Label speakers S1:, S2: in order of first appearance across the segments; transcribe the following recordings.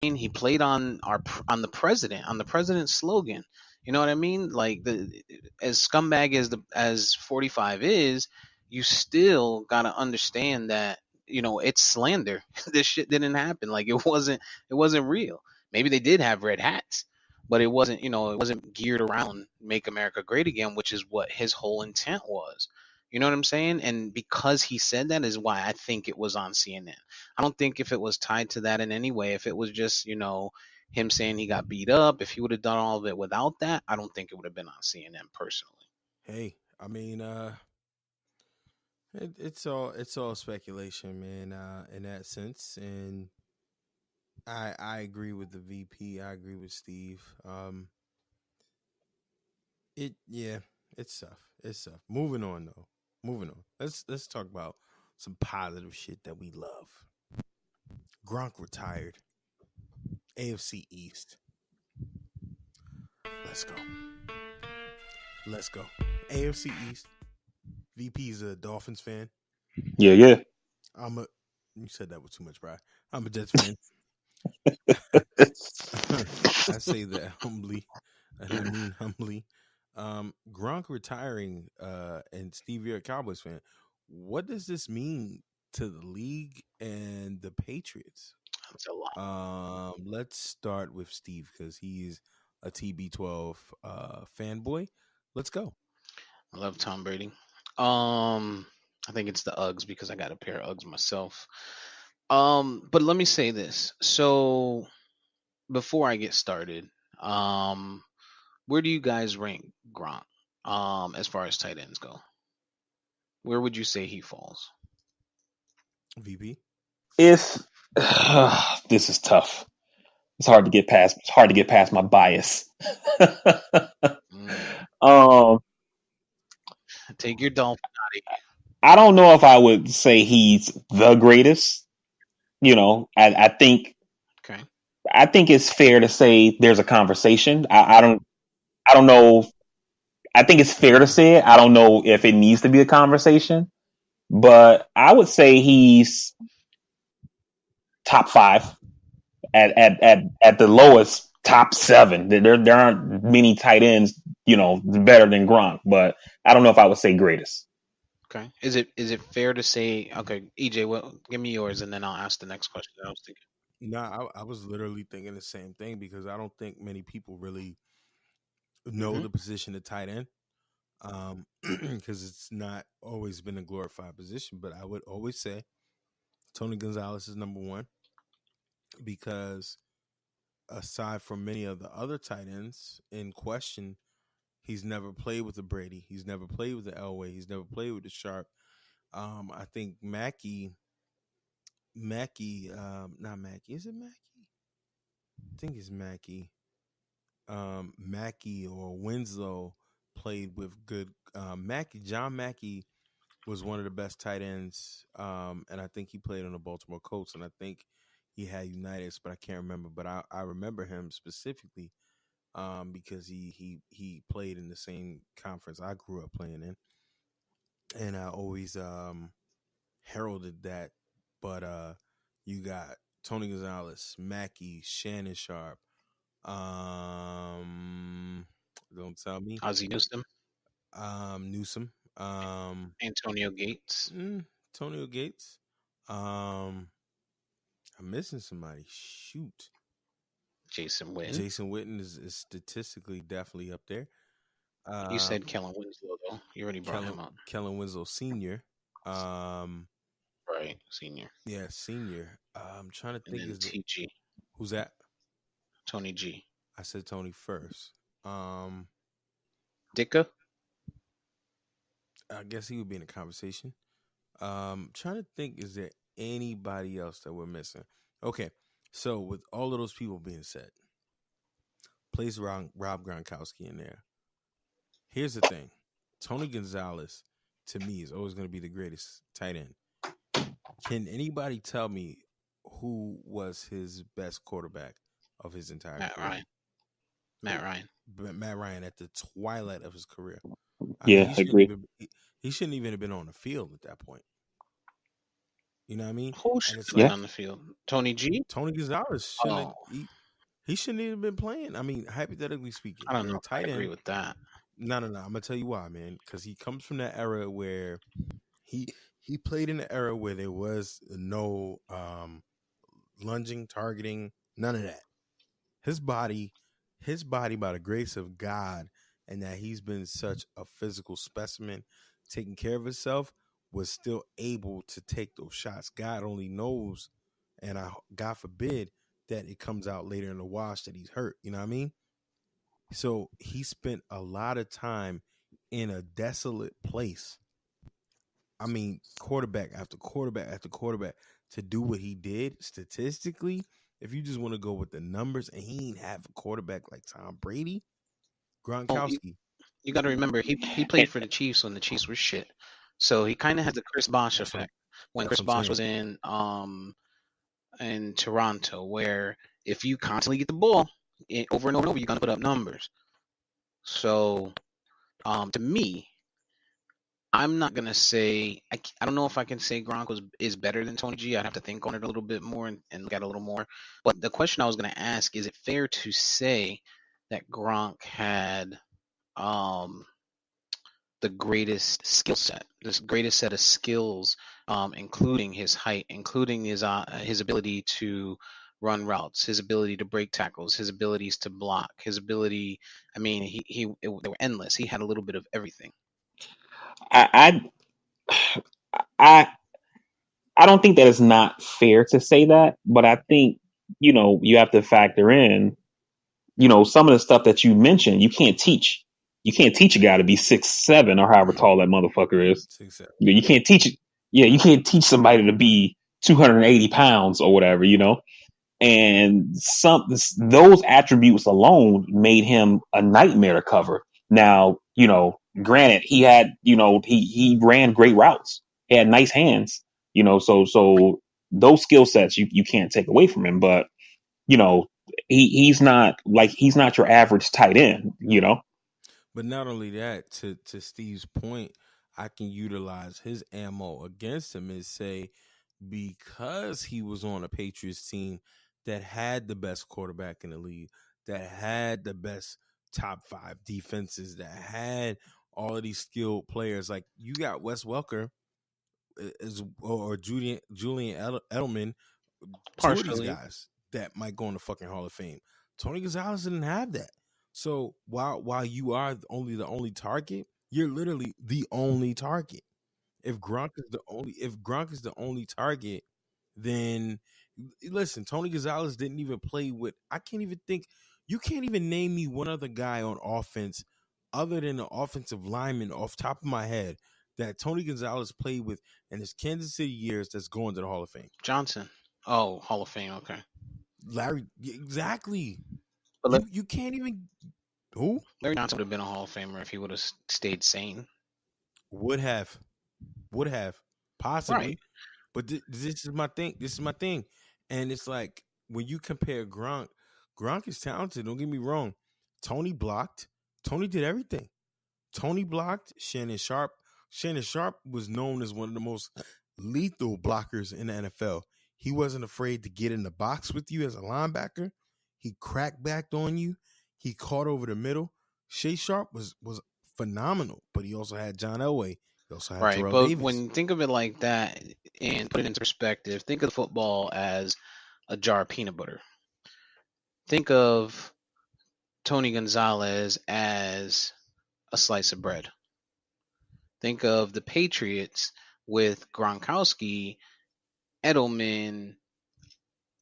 S1: mean? He played on the president's slogan. You know what I mean? Like the as scumbag as the as 45 is, you still gotta understand that it's slander. This shit didn't happen. Like it wasn't real. Maybe they did have red hats, but it wasn't geared around make America great again, which is what his whole intent was. You know what I'm saying? And because he said that is why I think it was on CNN. I don't think if it was tied to that in any way, if it was just, him saying he got beat up, if he would have done all of it without that, I don't think it would have been on CNN personally.
S2: Hey, I mean, it's all speculation, man. In that sense, and I agree with the VP. I agree with Steve. Yeah, it's tough. It's tough. Moving on though. Moving on. Let's talk about some positive shit that we love. Gronk retired. AFC East. Let's go. Let's go. AFC East. VP's a Dolphins fan.
S3: Yeah, yeah.
S2: You said that with too much pride. I'm a Jets fan. I say that humbly, and I mean humbly. Gronk retiring, and Steve, you're a Cowboys fan. What does this mean to the league and the Patriots?
S1: That's a lot.
S2: Let's start with Steve because he's a TB12 fanboy. Let's go.
S1: I love Tom Brady. I think it's the Uggs because I got a pair of Uggs myself. But let me say this. So before I get started, where do you guys rank Gronk? As far as tight ends go, where would you say he falls?
S2: VP.
S3: If this is tough, it's hard to get past. It's hard to get past my bias. um,
S1: Take your Dolphin out of here.
S3: I don't know if I would say he's the greatest. I think
S1: Okay.
S3: I think it's fair to say there's a conversation. I don't know. I think it's fair to say it. I don't know if it needs to be a conversation, but I would say he's top 5 at the lowest top 7. There aren't many tight ends, better than Gronk, but I don't know if I would say greatest.
S1: Okay. Is it fair to say? Okay, EJ, well, give me yours, and then I'll ask the next question. I was thinking.
S2: Nah, I was literally thinking the same thing because I don't think many people really know
S1: Hmm.
S2: the position of tight end. Because it's not always been a glorified position, but I would always say Tony Gonzalez is number 1 because aside from many of the other tight ends in question, he's never played with the Brady. He's never played with the Elway. He's never played with the Sharp. I think Mackey, not Mackey. Is it Mackey? I think it's Mackey. Mackey or Winslow played with good. John Mackey was one of the best tight ends, and I think he played on the Baltimore Colts, and I think he had Unitas, but I can't remember. But I remember him specifically because he played in the same conference I grew up playing in, and I always heralded that. But you got Tony Gonzalez, Mackey, Shannon Sharp. Don't tell me.
S1: Ozzie Newsome,
S2: Newsom.
S1: Antonio Gates.
S2: Antonio Gates. I'm missing somebody. Shoot.
S1: Jason Witten.
S2: Jason Witten is statistically definitely up there.
S1: You said Kellen Winslow though. You already brought him up.
S2: Kellen Winslow Sr.
S1: Right, senior.
S2: Yeah, senior. I'm trying to
S1: And
S2: think.
S1: then TG.
S2: Who's that?
S1: Tony G.
S2: I said Tony first.
S1: Dicka.
S2: I guess he would be in the conversation. Trying to think, is there anybody else that we're missing? Okay, so with all of those people being said, place Rob Gronkowski in there. Here's the thing. Tony Gonzalez, to me, is always going to be the greatest tight end. Can anybody tell me who was his best quarterback of his entire career?
S1: Matt Ryan.
S2: Matt Ryan at the twilight of his career.
S3: I agree.
S2: He shouldn't even have been on the field at that point. You know what I mean?
S1: Who
S2: And
S1: should
S2: it's
S1: have been
S3: Yeah.
S2: like
S1: on the field? Tony G?
S2: Tony Gonzalez shouldn't have.
S1: Oh,
S2: He shouldn't even been playing. I mean, hypothetically speaking,
S1: I don't
S2: you're
S1: know
S2: a
S1: if I
S2: tight
S1: agree
S2: end.
S1: with that.
S2: No. I'm gonna tell you why, man. Because he comes from that era where he he played in the era where there was no lunging, targeting, none of that. His body, by the grace of God, and that he's been such a physical specimen, taking care of himself, was still able to take those shots. God only knows, and God forbid that it comes out later in the wash that he's hurt. You know what I mean? So he spent a lot of time in a desolate place. I mean, quarterback after quarterback after quarterback to do what he did statistically. If you just want to go with the numbers, and he ain't have a quarterback like Tom Brady,
S1: Oh,
S2: Gronkowski.
S1: you got to remember, he played for the Chiefs when the Chiefs were shit. So he kind of has the Chris Bosh
S2: That's what
S1: effect when
S2: that's
S1: Chris
S2: what I'm
S1: Bosh
S2: saying.
S1: was in Toronto, where if you constantly get the ball over and over and over, you're gonna put up numbers. So to me, I'm not gonna say I don't know if I can say Gronk is better than Tony G. I'd have to think on it a little bit more and look at it a little more. But the question I was gonna ask is: it fair to say that Gronk had um, the greatest skill set, this greatest set of skills, including his height, including his ability to run routes, his ability to break tackles, his abilities to block, his ability. I mean, they were endless. He had a little bit of everything.
S3: I I I don't think that it's not fair to say that, but I think you have to factor in some of the stuff that you mentioned. You can't teach. You can't teach a guy to be 6'7" or however tall that motherfucker is.
S2: 6'7".
S3: You can't teach it. Yeah, you can't teach somebody to be 280 pounds or whatever. And those attributes alone made him a nightmare to cover. Now, granted, he had, he ran great routes. He had nice hands, so those skill sets you can't take away from him. But you know, he's not your average tight end.
S2: But not only that, to Steve's point, I can utilize his ammo against him and say, because he was on a Patriots team that had the best quarterback in the league, that had the best top 5 defenses, that had all of these skilled players. Like, you got Wes Welker or Julian Edelman, two of these
S1: Partially,
S2: guys that might go in the fucking Hall of Fame. Tony Gonzalez didn't have that. So while you are the only target, you're literally the only target. If Gronk is the only target, then listen, Tony Gonzalez didn't even play with. I can't even think. You can't even name me one other guy on offense other than the offensive lineman off top of my head that Tony Gonzalez played with in his Kansas City years that's going to the Hall of Fame.
S1: Johnson. Oh, Hall of Fame. Okay.
S2: Larry, exactly.
S1: But
S2: You can't even. Who
S1: Larry Johnson would have been a Hall of Famer if he would have stayed sane.
S2: would have possibly,
S1: Right.
S2: but this is my thing. And it's like when you compare Gronk is talented. Don't get me wrong. Tony blocked. Tony did everything. Tony blocked. Shannon Sharp was known as one of the most lethal blockers in the NFL. He wasn't afraid to get in the box with you as a linebacker. He cracked backed on you. He caught over the middle. Shay Sharp was phenomenal, but he also had John Elway. He also had
S1: Right.
S2: Terrell
S1: But
S2: Davis.
S1: when you think of it like that and put it into perspective, think of football as a jar of peanut butter. Think of Tony Gonzalez as a slice of bread. Think of the Patriots with Gronkowski, Edelman,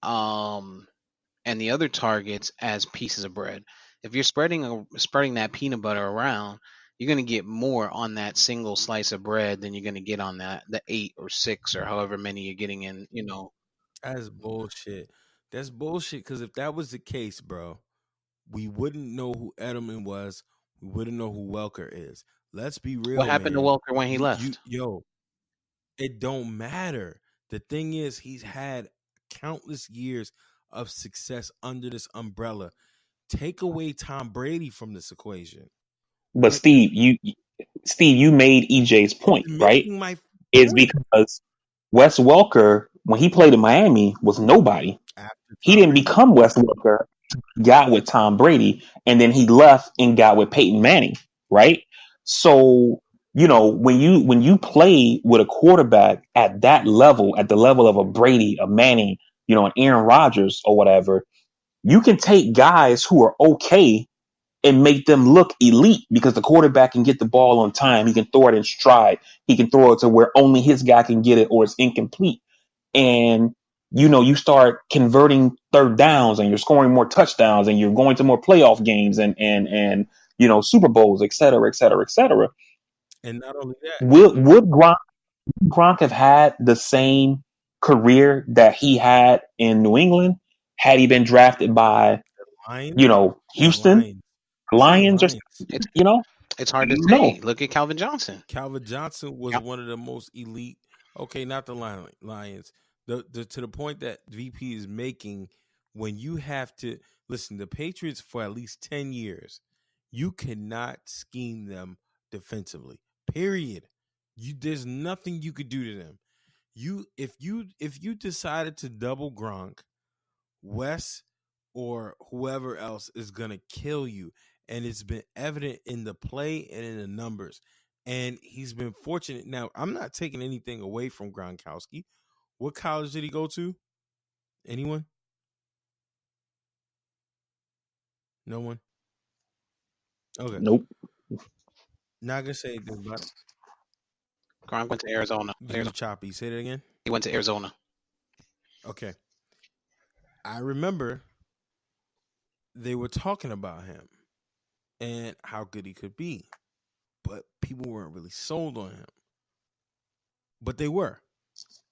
S1: and the other targets as pieces of bread. If you're spreading that peanut butter around, you're going to get more on that single slice of bread than you're going to get on the 8 or 6 or however many you're getting in.
S2: That's bullshit. That's bullshit. Because if that was the case, bro, we wouldn't know who Edelman was. We wouldn't know who Welker is. Let's be real,
S1: What happened to
S2: man.
S1: Welker when he left?
S2: It don't matter. The thing is, he's had countless years of success under this umbrella. Take away Tom Brady from this equation.
S3: But Steve, you made EJ's point, right?
S2: Making my
S3: Is
S2: point.
S3: because Wes Welker, when he played in Miami, was nobody.
S2: After
S3: He
S2: Tom
S3: didn't
S2: Brady.
S3: become Wes Welker, got with Tom Brady, and then he left and got with Peyton Manning, right? So, when you play with a quarterback at that level, at the level of a Brady, a Manning, an Aaron Rodgers or whatever, you can take guys who are okay and make them look elite because the quarterback can get the ball on time. He can throw it in stride. He can throw it to where only his guy can get it or it's incomplete. And, you start converting third downs and you're scoring more touchdowns and you're going to more playoff games and Super Bowls, et cetera, et cetera, et cetera.
S2: And not only that,
S3: Would Gronk have had the same career that he had in New England had he been drafted by,
S2: Lions, the
S3: Houston
S2: Lions. Say the
S3: Lions or
S2: Lions.
S1: It's
S3: you know?
S1: it's hard to
S3: No.
S1: say. Look at Calvin Johnson.
S2: Calvin Johnson was
S3: Yep.
S2: one of the most elite. Okay, not the Lions. To the point that VP is making, when you have to listen, the Patriots for at least 10 years, you cannot scheme them defensively. Period. There's nothing you could do to them. If you decided to double Gronk, Wes or whoever else is gonna kill you. And it's been evident in the play and in the numbers. And he's been fortunate. Now, I'm not taking anything away from Gronkowski. What college did he go to? Anyone? No one? Okay.
S3: Nope.
S2: Not gonna say anything about it.
S1: Gronk went to Arizona.
S2: You choppy. Say that again.
S1: He went to Arizona.
S2: Okay. I remember they were talking about him and how good he could be, but people weren't really sold on him. But they were.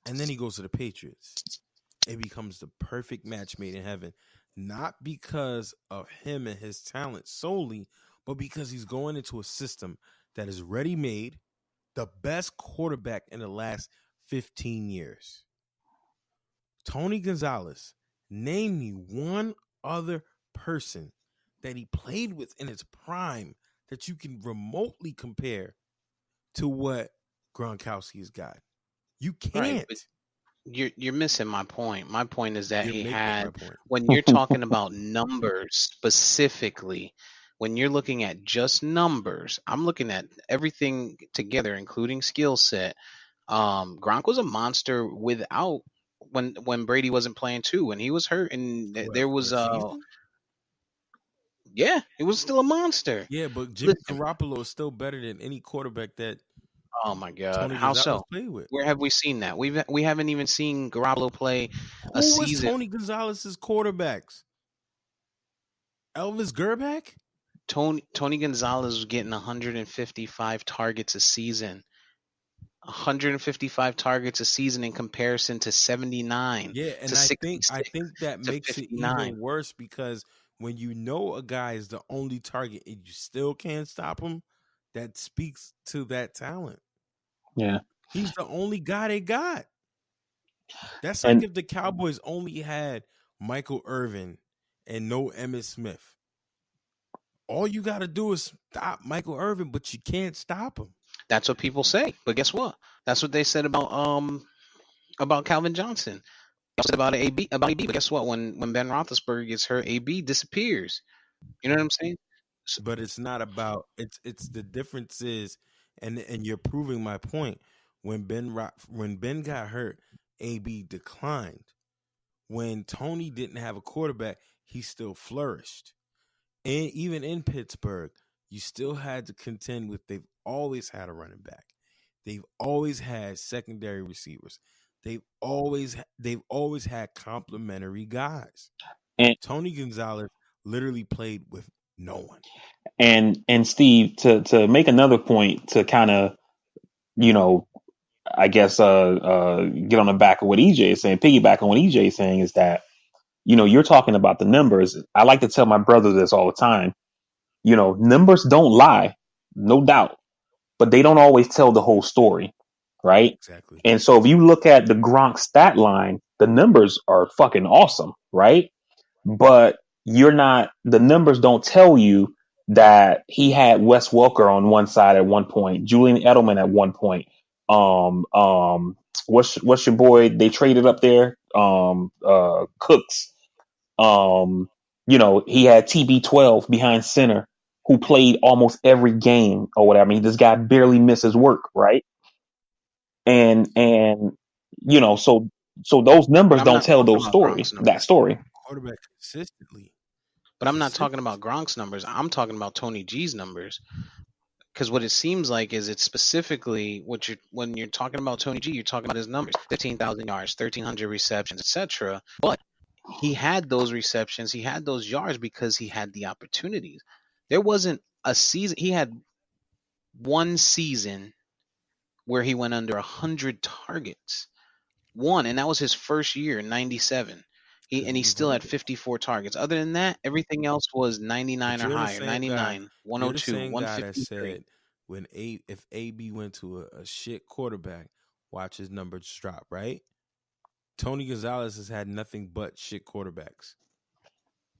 S2: And then he goes to the Patriots. It becomes the perfect match made in heaven, not because of him and his talent solely, but because he's going into a system that is ready-made, the best quarterback in the last 15 years. Tony Gonzalez, name me one other person that he played with in his prime that you can remotely compare to what Gronkowski's got. You can't.
S1: Right, you're missing my point. My point is that
S2: You're
S1: he
S2: making
S1: had,
S2: my point.
S1: when you're talking about numbers specifically, when you're looking at just numbers, I'm looking at everything together, including skill set. Gronk was a monster without, when Brady wasn't playing too, when he was hurt, and there was
S2: season?
S1: yeah, it was still a monster.
S2: Yeah, but Jimmy
S1: Listen,
S2: Garoppolo is still better than any quarterback that
S1: oh my God,
S2: Tony
S1: how
S2: Gonzalez
S1: so?
S2: played with.
S1: Where have we seen that? We haven't even seen Garoppolo play a
S2: Who was
S1: season.
S2: Tony Gonzalez's quarterbacks? Elvis Gerback?
S1: Tony Gonzalez was getting 155 targets a season. 155 targets a season in comparison to 79.
S2: Yeah, and
S1: to
S2: I
S1: 66
S2: think that
S1: to
S2: makes it
S1: 59.
S2: even worse because when you know a guy is the only target and you still can't stop him, that speaks to that talent.
S3: Yeah.
S2: He's the only guy they got. That's
S3: And-
S2: like if the Cowboys only had Michael Irvin and no Emmitt Smith. All you got to do is stop Michael Irvin, but you can't stop him.
S1: That's what people say. But guess what? That's what they said about Calvin Johnson. They said about AB. But guess what? When Ben Roethlisberger gets hurt, AB disappears. You know what I'm saying?
S2: But it's not about it's the difference is, and you're proving my point. When Ben got hurt, AB declined. When Tony didn't have a quarterback, he still flourished. And even in Pittsburgh, you still had to contend with, they've always had a running back. They've always had secondary receivers. They've always had complimentary guys.
S3: And
S2: Tony Gonzalez literally played with no one.
S3: And Steve, to make another point to kind of, I guess get on the back of what EJ is saying, piggyback on what EJ is saying, is that, you're talking about the numbers. I like to tell my brother this all the time. Numbers don't lie, no doubt, but they don't always tell the whole story, right?
S2: Exactly.
S3: And so if you look at the Gronk stat line, the numbers are fucking awesome, right? But the numbers don't tell you that he had Wes Welker on one side at one point, Julian Edelman at one point, what's your boy? They traded up there. Cooks. He had TB12 behind center who played almost every game or whatever. I mean, this guy barely misses work, right? And so those
S1: But
S3: numbers
S1: I'm
S3: don't
S1: not
S3: tell
S1: talking
S3: those
S1: about
S3: story.
S1: Gronk's
S3: That
S1: numbers.
S3: story.
S2: Quarterback consistently.
S1: But I'm not talking about Gronk's numbers. I'm talking about Tony G's numbers. Because what it seems like is it's specifically when you're talking about Tony G, you're talking about his numbers: 15,000 yards, 1,300 receptions, etc. But he had those receptions, he had those yards because he had the opportunities. There wasn't a season. He had one season where he went under 100 targets. One, and that was his first year in '97.
S2: because
S1: He
S2: he was
S1: still had
S2: hurt.
S1: 54 targets. Other than that, everything else was 99
S2: But
S1: or
S2: you're the
S1: higher.
S2: same guy.
S1: 99,
S2: You're the
S1: 102,
S2: same guy that
S1: 153.
S2: said if AB went to a shit quarterback, watch his numbers drop. Right? Tony Gonzalez has had nothing but shit quarterbacks.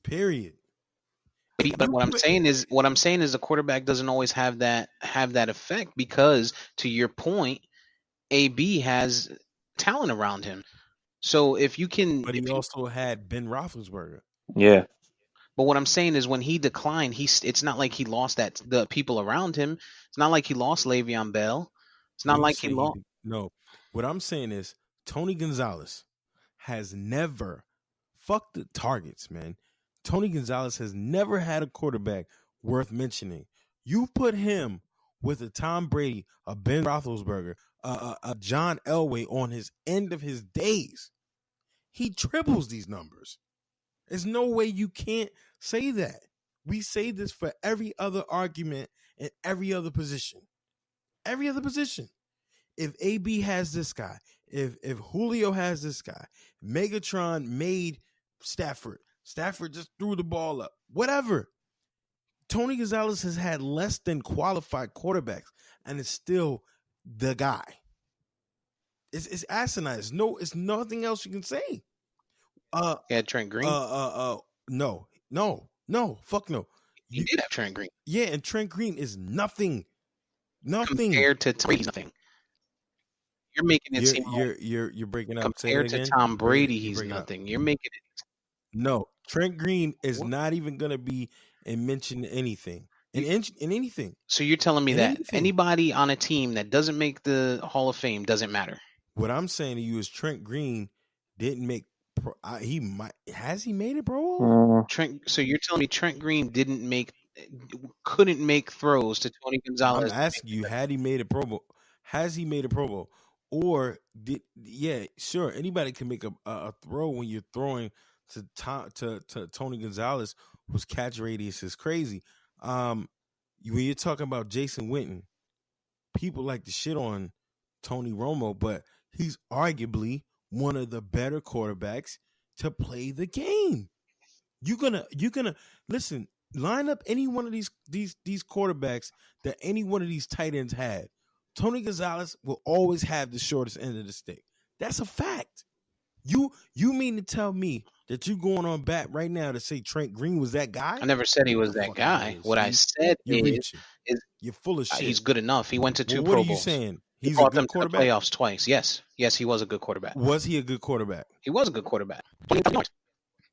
S2: Period.
S1: But what I'm saying is the quarterback doesn't always have that effect because, to your point, AB has talent around him. So if you can,
S2: But he also had Ben Roethlisberger.
S3: Yeah.
S1: but what I'm saying is when he declined, it's not like he lost the people around him. It's not like he lost Le'Veon Bell. It's
S2: When
S1: not
S2: you
S1: like he
S2: say
S1: lost.
S2: no, what I'm saying is Tony Gonzalez has never fuck the targets, man. Tony Gonzalez has never had a quarterback worth mentioning. You put him with a Tom Brady, a Ben Roethlisberger, a John Elway on his end of his days, he triples these numbers. There's no way you can't say that. We say this for every other argument in every other position. Every other position. If AB has this guy, if Julio has this guy, Megatron made Stafford just threw the ball up, whatever. Tony Gonzalez has had less than qualified quarterbacks, and it's still the guy. It's asinine. It's nothing else you can say.
S1: He had Trent Green.
S2: No, fuck no.
S1: He did have Trent Green.
S2: Yeah, and Trent Green is nothing.
S1: Compared to Tom Brady, nothing. You're making it seem like
S2: You're breaking up.
S1: compared to Tom Brady, he's nothing. You're making it.
S2: No, Trent Green is not even going to be mentioned anything in anything.
S1: So you're telling me that anybody on a team that doesn't make the Hall of Fame doesn't matter?
S2: What I'm saying to you is Trent Green didn't make. He made it, bro?
S1: So you're telling me Trent Green couldn't make throws to Tony Gonzalez?
S2: I'm asking you, had he made a Pro Bowl? Has he made a Pro Bowl? Or sure, anybody can make a throw when you're throwing to Tony Gonzalez, whose catch radius is crazy. When you're talking about Jason Witten, people like to shit on Tony Romo, but he's arguably one of the better quarterbacks to play the game. You're gonna listen. Line up any one of these quarterbacks that any one of these tight ends had. Tony Gonzalez will always have the shortest end of the stick. That's a fact. You mean to tell me that you going on bat right now to say Trent Green was that guy?
S1: I never said he was that guy. What I said is
S2: you're full of shit.
S1: He's good enough. He went to 2
S2: Pro
S1: Bowls.
S2: What are you saying?
S1: He brought them to the playoffs twice. Yes, he was a good quarterback.
S2: Was he a good quarterback?
S1: He was a good quarterback.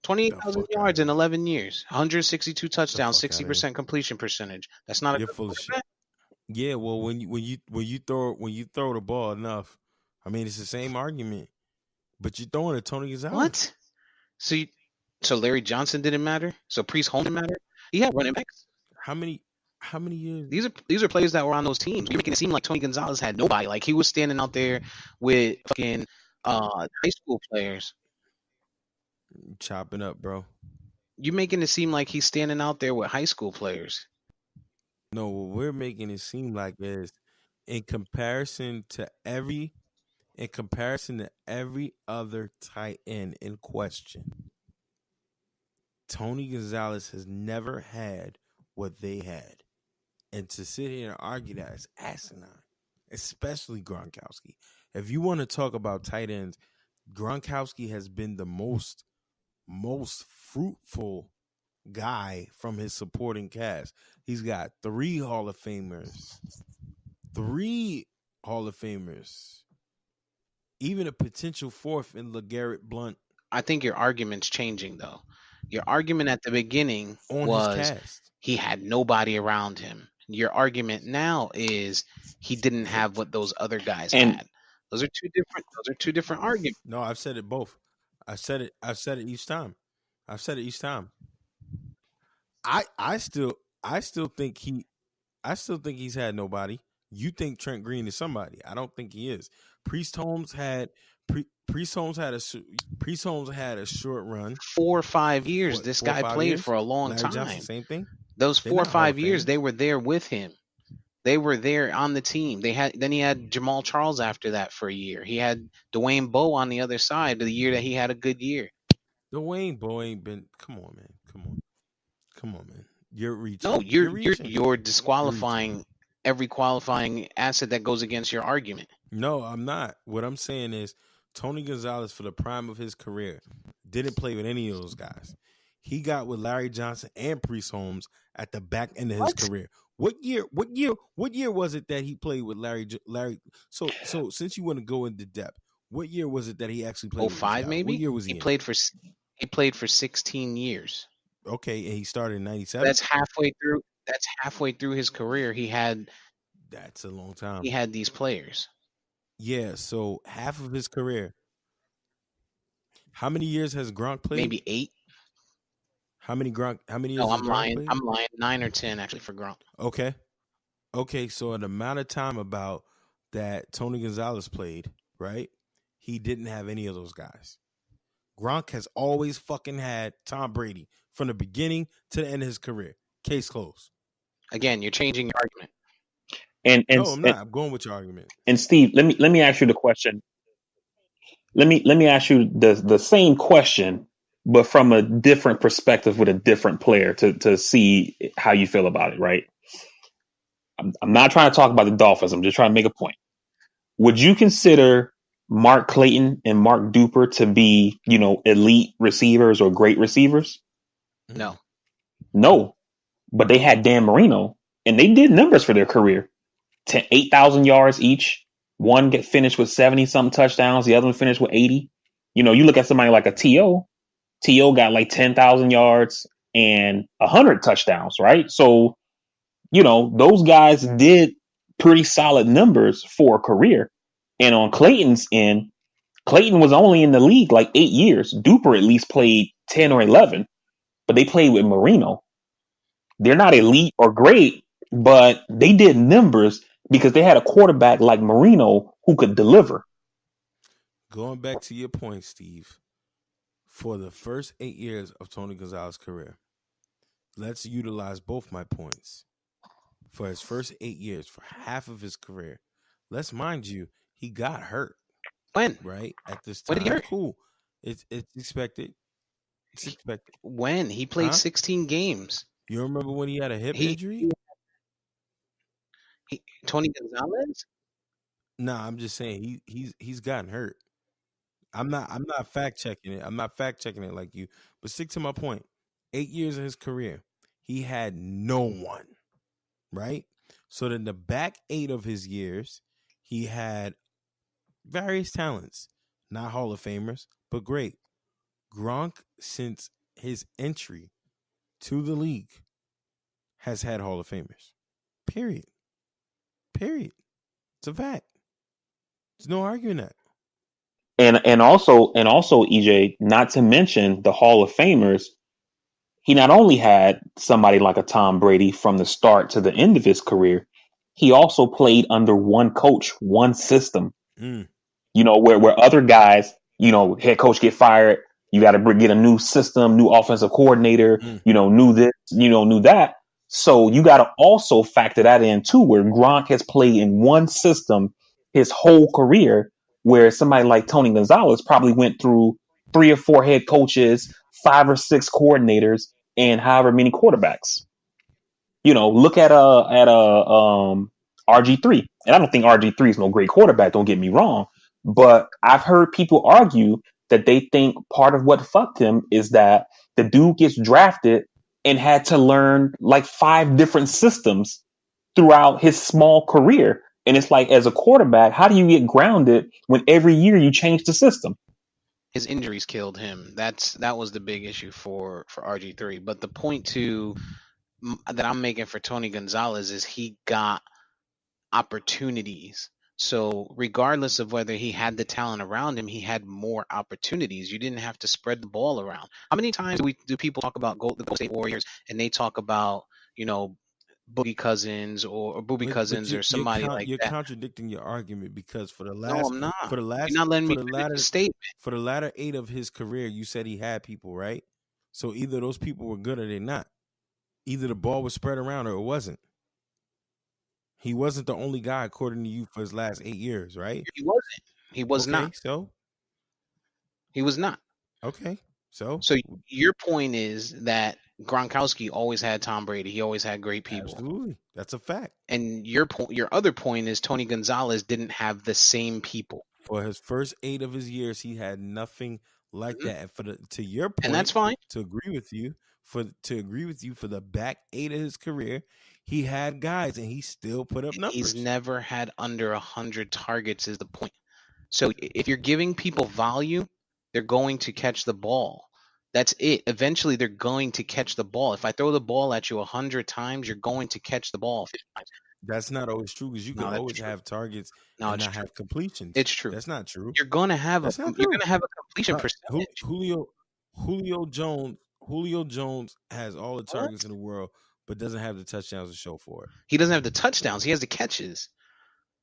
S1: 28,000 yards in 11 years, 162 touchdowns, 60% completion percentage. That's not a good quarterback.
S2: Yeah, well, when you throw the ball enough, I mean, it's the same argument. But you're throwing at Tony Gonzalez.
S1: What? So Larry Johnson didn't matter? So Priest Holmes didn't matter? He had running backs.
S2: How many years?
S1: These are players that were on those teams. You're making it seem like Tony Gonzalez had nobody. Like he was standing out there with fucking high school players.
S2: Chopping up, bro.
S1: You're making it seem like he's standing out there with high school players.
S2: No, what we're making it seem like is in comparison to every other tight end in question, Tony Gonzalez has never had what they had. And to sit here and argue that is asinine, especially Gronkowski. If you want to talk about tight ends, Gronkowski has been the most fruitful guy from his supporting cast. He's got 3 Hall of Famers. even a potential fourth in LeGarrette Blount
S1: I think your argument's changing though. Your argument at the beginning
S2: on his
S1: was
S2: cast.
S1: he had nobody around him. Your argument now is he didn't have what those other guys
S3: And
S1: had. Those are two different arguments.
S2: No, I've said it both. I've said it each time. I've said it each time. I still think he's had nobody. You think Trent Green is somebody. I don't think he is. Priest Holmes had a short run.
S1: 4 or 5 years. This
S2: 4 or
S1: guy
S2: 5
S1: played
S2: years?
S1: for a long
S2: Larry
S1: time.
S2: Johnson, same thing.
S1: Those
S2: They're
S1: 4 or
S2: not Hall of
S1: 5 years,
S2: Famers.
S1: they were there with him. They were there on the team. Then he had Jamal Charles after that for a year. He had Dwayne Bowe on the other side the year that he had a good year.
S2: Dwayne Bowe ain't been. Come on, man. Come on, man. You're reaching.
S1: No, you're
S2: reaching.
S1: disqualifying every qualifying asset that goes against your argument.
S2: No, I'm not. What I'm saying is Tony Gonzalez, for the prime of his career, didn't play with any of those guys. He got with Larry Johnson and Priest Holmes at the back end of his career. What year was it that he played with Larry? So since you want to go into depth, what year was it that he actually played?
S1: 05 maybe.
S2: What year was he?
S1: He played for 16 years.
S2: Okay, and he started in 97.
S1: That's halfway through. That's halfway through his career.
S2: That's a long time.
S1: He had these players.
S2: Yeah, so half of his career. How many years has Gronk played?
S1: Maybe 8.
S2: How many years?
S1: No, I'm lying.
S2: Played?
S1: I'm lying. 9 or 10 actually for Gronk.
S2: Okay. So an amount of time about that Tony Gonzalez played, right? He didn't have any of those guys. Gronk has always fucking had Tom Brady from the beginning to the end of his career. Case closed.
S1: Again, you're changing your argument.
S2: No, I'm not. I'm going with your argument.
S3: And Steve, let me ask you the question. Let me ask you the same question, but from a different perspective with a different player to see how you feel about it, right? I'm not trying to talk about the Dolphins. I'm just trying to make a point. Would you consider Mark Clayton and Mark Duper to be, elite receivers or great receivers?
S1: No.
S3: No. But they had Dan Marino, and they did numbers for their career. 8,000 yards each. One finished with 70-something touchdowns. The other one finished with 80. You look at somebody like a T.O. T.O. got like 10,000 yards and 100 touchdowns, right? So, those guys did pretty solid numbers for a career. And on Clayton's end, Clayton was only in the league like 8 years. Duper at least played 10 or 11, but they played with Marino. They're not elite or great, but they did numbers because they had a quarterback like Marino who could deliver.
S2: Going back to your point, Steve, for the first 8 years of Tony Gonzalez's career, let's utilize both my points. For his first 8 years, for half of his career, let's mind you, he got hurt.
S1: When?
S2: Right? At this time.
S1: When did he hurt?
S2: Cool. It's expected. It's expected.
S1: When? He played 16 games.
S2: You remember when he had a hip injury?
S1: Tony Gonzalez?
S2: Nah, I'm just saying he's gotten hurt. I'm not fact checking it. I'm not fact checking it like you. But stick to my point. 8 years of his career, he had no one. Right? So then the back 8 of his years, he had various talents. Not Hall of Famers, but great. Gronk, since his entry to the league, has had Hall of Famers. Period. It's a fact. There's no arguing that.
S3: And also, EJ, not to mention the Hall of Famers, he not only had somebody like a Tom Brady from the start to the end of his career, he also played under one coach, one system. Where other guys, head coach get fired, you got to get a new system, new offensive coordinator, new this, new that. So you got to also factor that in too, where Gronk has played in one system his whole career, where somebody like Tony Gonzalez probably went through 3 or 4 head coaches, 5 or 6 coordinators, and however many quarterbacks. Look at RG3. And I don't think RG3 is no great quarterback, don't get me wrong. But I've heard people argue that they think part of what fucked him is that the dude gets drafted and had to learn like 5 different systems throughout his small career. And it's like, as a quarterback, how do you get grounded when every year you change the system?
S1: His injuries killed him. That was the big issue for RG3. But the point that I'm making for Tony Gonzalez is he got opportunities. So regardless of whether he had the talent around him, he had more opportunities. You didn't have to spread the ball around. How many times do people talk about the Golden State Warriors and they talk about, Boogie Cousins or Booby
S2: But
S1: Cousins or somebody like
S2: you're
S1: that?
S2: contradicting your argument, because for the
S1: No,
S2: last
S1: I'm not.
S2: for the
S1: You're
S2: last
S1: not letting
S2: for
S1: me
S2: the
S1: finish
S2: latter
S1: the statement.
S2: for the latter 8 of his career, you said he had people, right? So either those people were good or they're not. Either the ball was spread around or it wasn't. He wasn't the only guy, according to you, for his last 8 years, right?
S1: He wasn't. He was
S2: Okay,
S1: not.
S2: so
S1: He was not.
S2: okay, so
S1: So your point is that Gronkowski always had Tom Brady. He always had great people.
S2: absolutely, that's a fact.
S1: And your other point is Tony Gonzalez didn't have the same people.
S2: For his first 8 of his years, he had nothing like
S1: Mhm.
S2: that. And to your point,
S1: And that's fine.
S2: to agree with you, for the back 8 of his career, he had guys and he still put up numbers.
S1: He's never had under 100 targets is the point. So if you're giving people volume, they're going to catch the ball. That's it. Eventually, they're going to catch the ball. If I throw the ball at you 100 times, you're going to catch the ball 50 times.
S2: That's not always true, because you
S1: No,
S2: can
S1: that's
S2: always
S1: true.
S2: have targets
S1: No,
S2: and
S1: it's
S2: not
S1: true.
S2: have completions.
S1: It's true.
S2: That's not true.
S1: You're going to have
S2: That's not
S1: you're
S2: true.
S1: going to have a completion percentage.
S2: Julio Jones has all the
S1: What?
S2: targets in the world, but doesn't have the touchdowns to show for it.
S1: He doesn't have the touchdowns. He has the catches.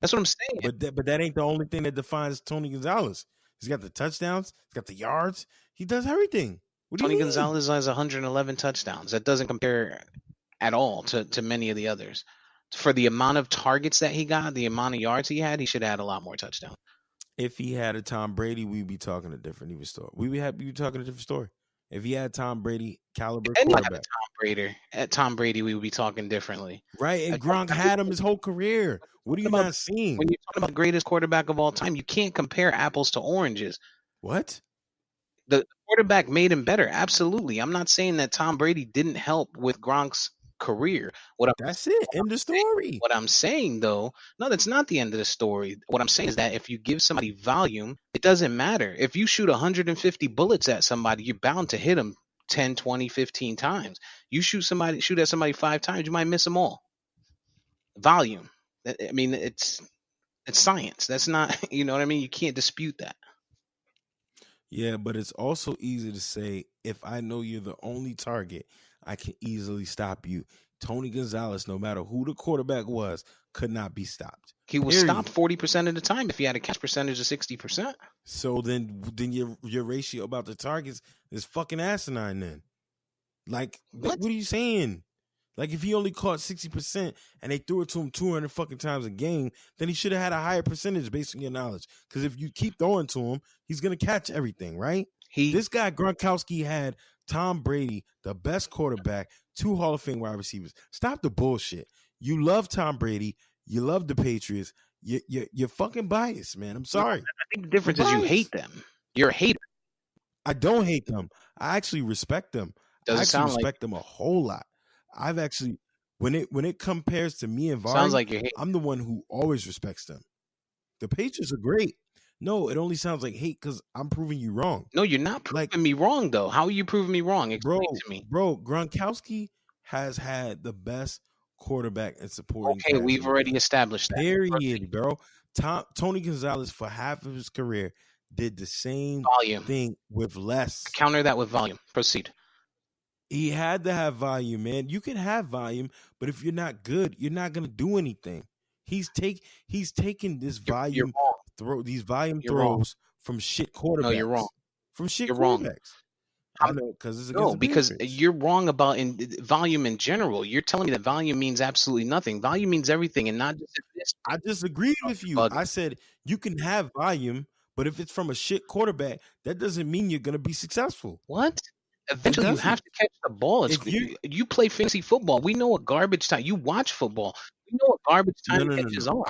S1: That's what I'm saying.
S2: But that ain't the only thing that defines Tony Gonzalez. He's got the touchdowns. He's got the yards. He does everything. What do
S1: Tony
S2: you mean?
S1: Gonzalez has 111 touchdowns. That doesn't compare at all to many of the others. For the amount of targets that he got, the amount of yards he had, he should have had a lot more touchdowns.
S2: If he had a Tom Brady, we'd be talking a different story. We'd be talking a different story. If he had Tom Brady caliber quarterback,
S1: Tom Brady, we would be talking differently.
S2: right? And Gronk had him his whole career. What are you not seeing?
S1: When you're talking about the greatest quarterback of all time, you can't compare apples to oranges.
S2: What?
S1: The quarterback made him better. Absolutely. I'm not saying that Tom Brady didn't help with Gronk's career.
S2: That's it. End of story.
S1: What I'm saying, though, no, that's not the end of the story. What I'm saying is that if you give somebody volume, it doesn't matter. If you shoot 150 bullets at somebody, you're bound to hit them 10, 20, 15 times. You shoot at somebody 5 times, you might miss them all. Volume. I mean, it's science. That's not, you know what I mean? You can't dispute that.
S2: Yeah, but it's also easy to say, if I know you're the only target, I can easily stop you. Tony Gonzalez, no matter who the quarterback was, could not be stopped.
S1: He was stopped 40% of the time if he had a catch percentage of 60%.
S2: So then your ratio about the targets is fucking asinine then. Like, what are you saying? Like, if he only caught 60% and they threw it to him 200 fucking times a game, then he should have had a higher percentage based on your knowledge. Because if you keep throwing to him, he's going to catch everything, right? This guy, Gronkowski, had Tom Brady, the best quarterback, 2 Hall of Fame wide receivers. Stop the bullshit. You love Tom Brady. You love the Patriots. You're fucking biased, man. I'm sorry.
S1: I think the difference is you hate them. You're a hater.
S2: I don't hate them. I actually respect them. I actually respect them a whole lot. I've actually, when it compares to me and Vari,
S1: sounds like you're
S2: I'm the one who always respects them. The Patriots are great. No, it only sounds like hate because I'm proving you wrong.
S1: No, you're not proving me wrong, though. How are you proving me wrong? Explain to me.
S2: Bro, Gronkowski has had the best quarterback and supporting cast.
S1: Okay, we've already established that.
S2: Period, bro. Tony Gonzalez, for half of his career, did the same thing with less.
S1: Counter that with volume. Proceed.
S2: He had to have volume, man. You can have volume, but if you're not good, you're not gonna do anything. He's taking this volume these volume throws from shit quarterbacks.
S1: No, you're wrong.
S2: From shit
S1: you're
S2: quarterbacks.
S1: Wrong.
S2: I know, because it's against the
S1: because
S2: Patriots.
S1: you're wrong about volume in general. You're telling me that volume means absolutely nothing. Volume means everything, and not just this.
S2: I disagreed with you. I said you can have volume, but if it's from a shit quarterback, that doesn't mean you're gonna be successful.
S1: What? Eventually, you have to catch the ball. You play fantasy football. We know what garbage time. You watch football. We know what garbage time catches are.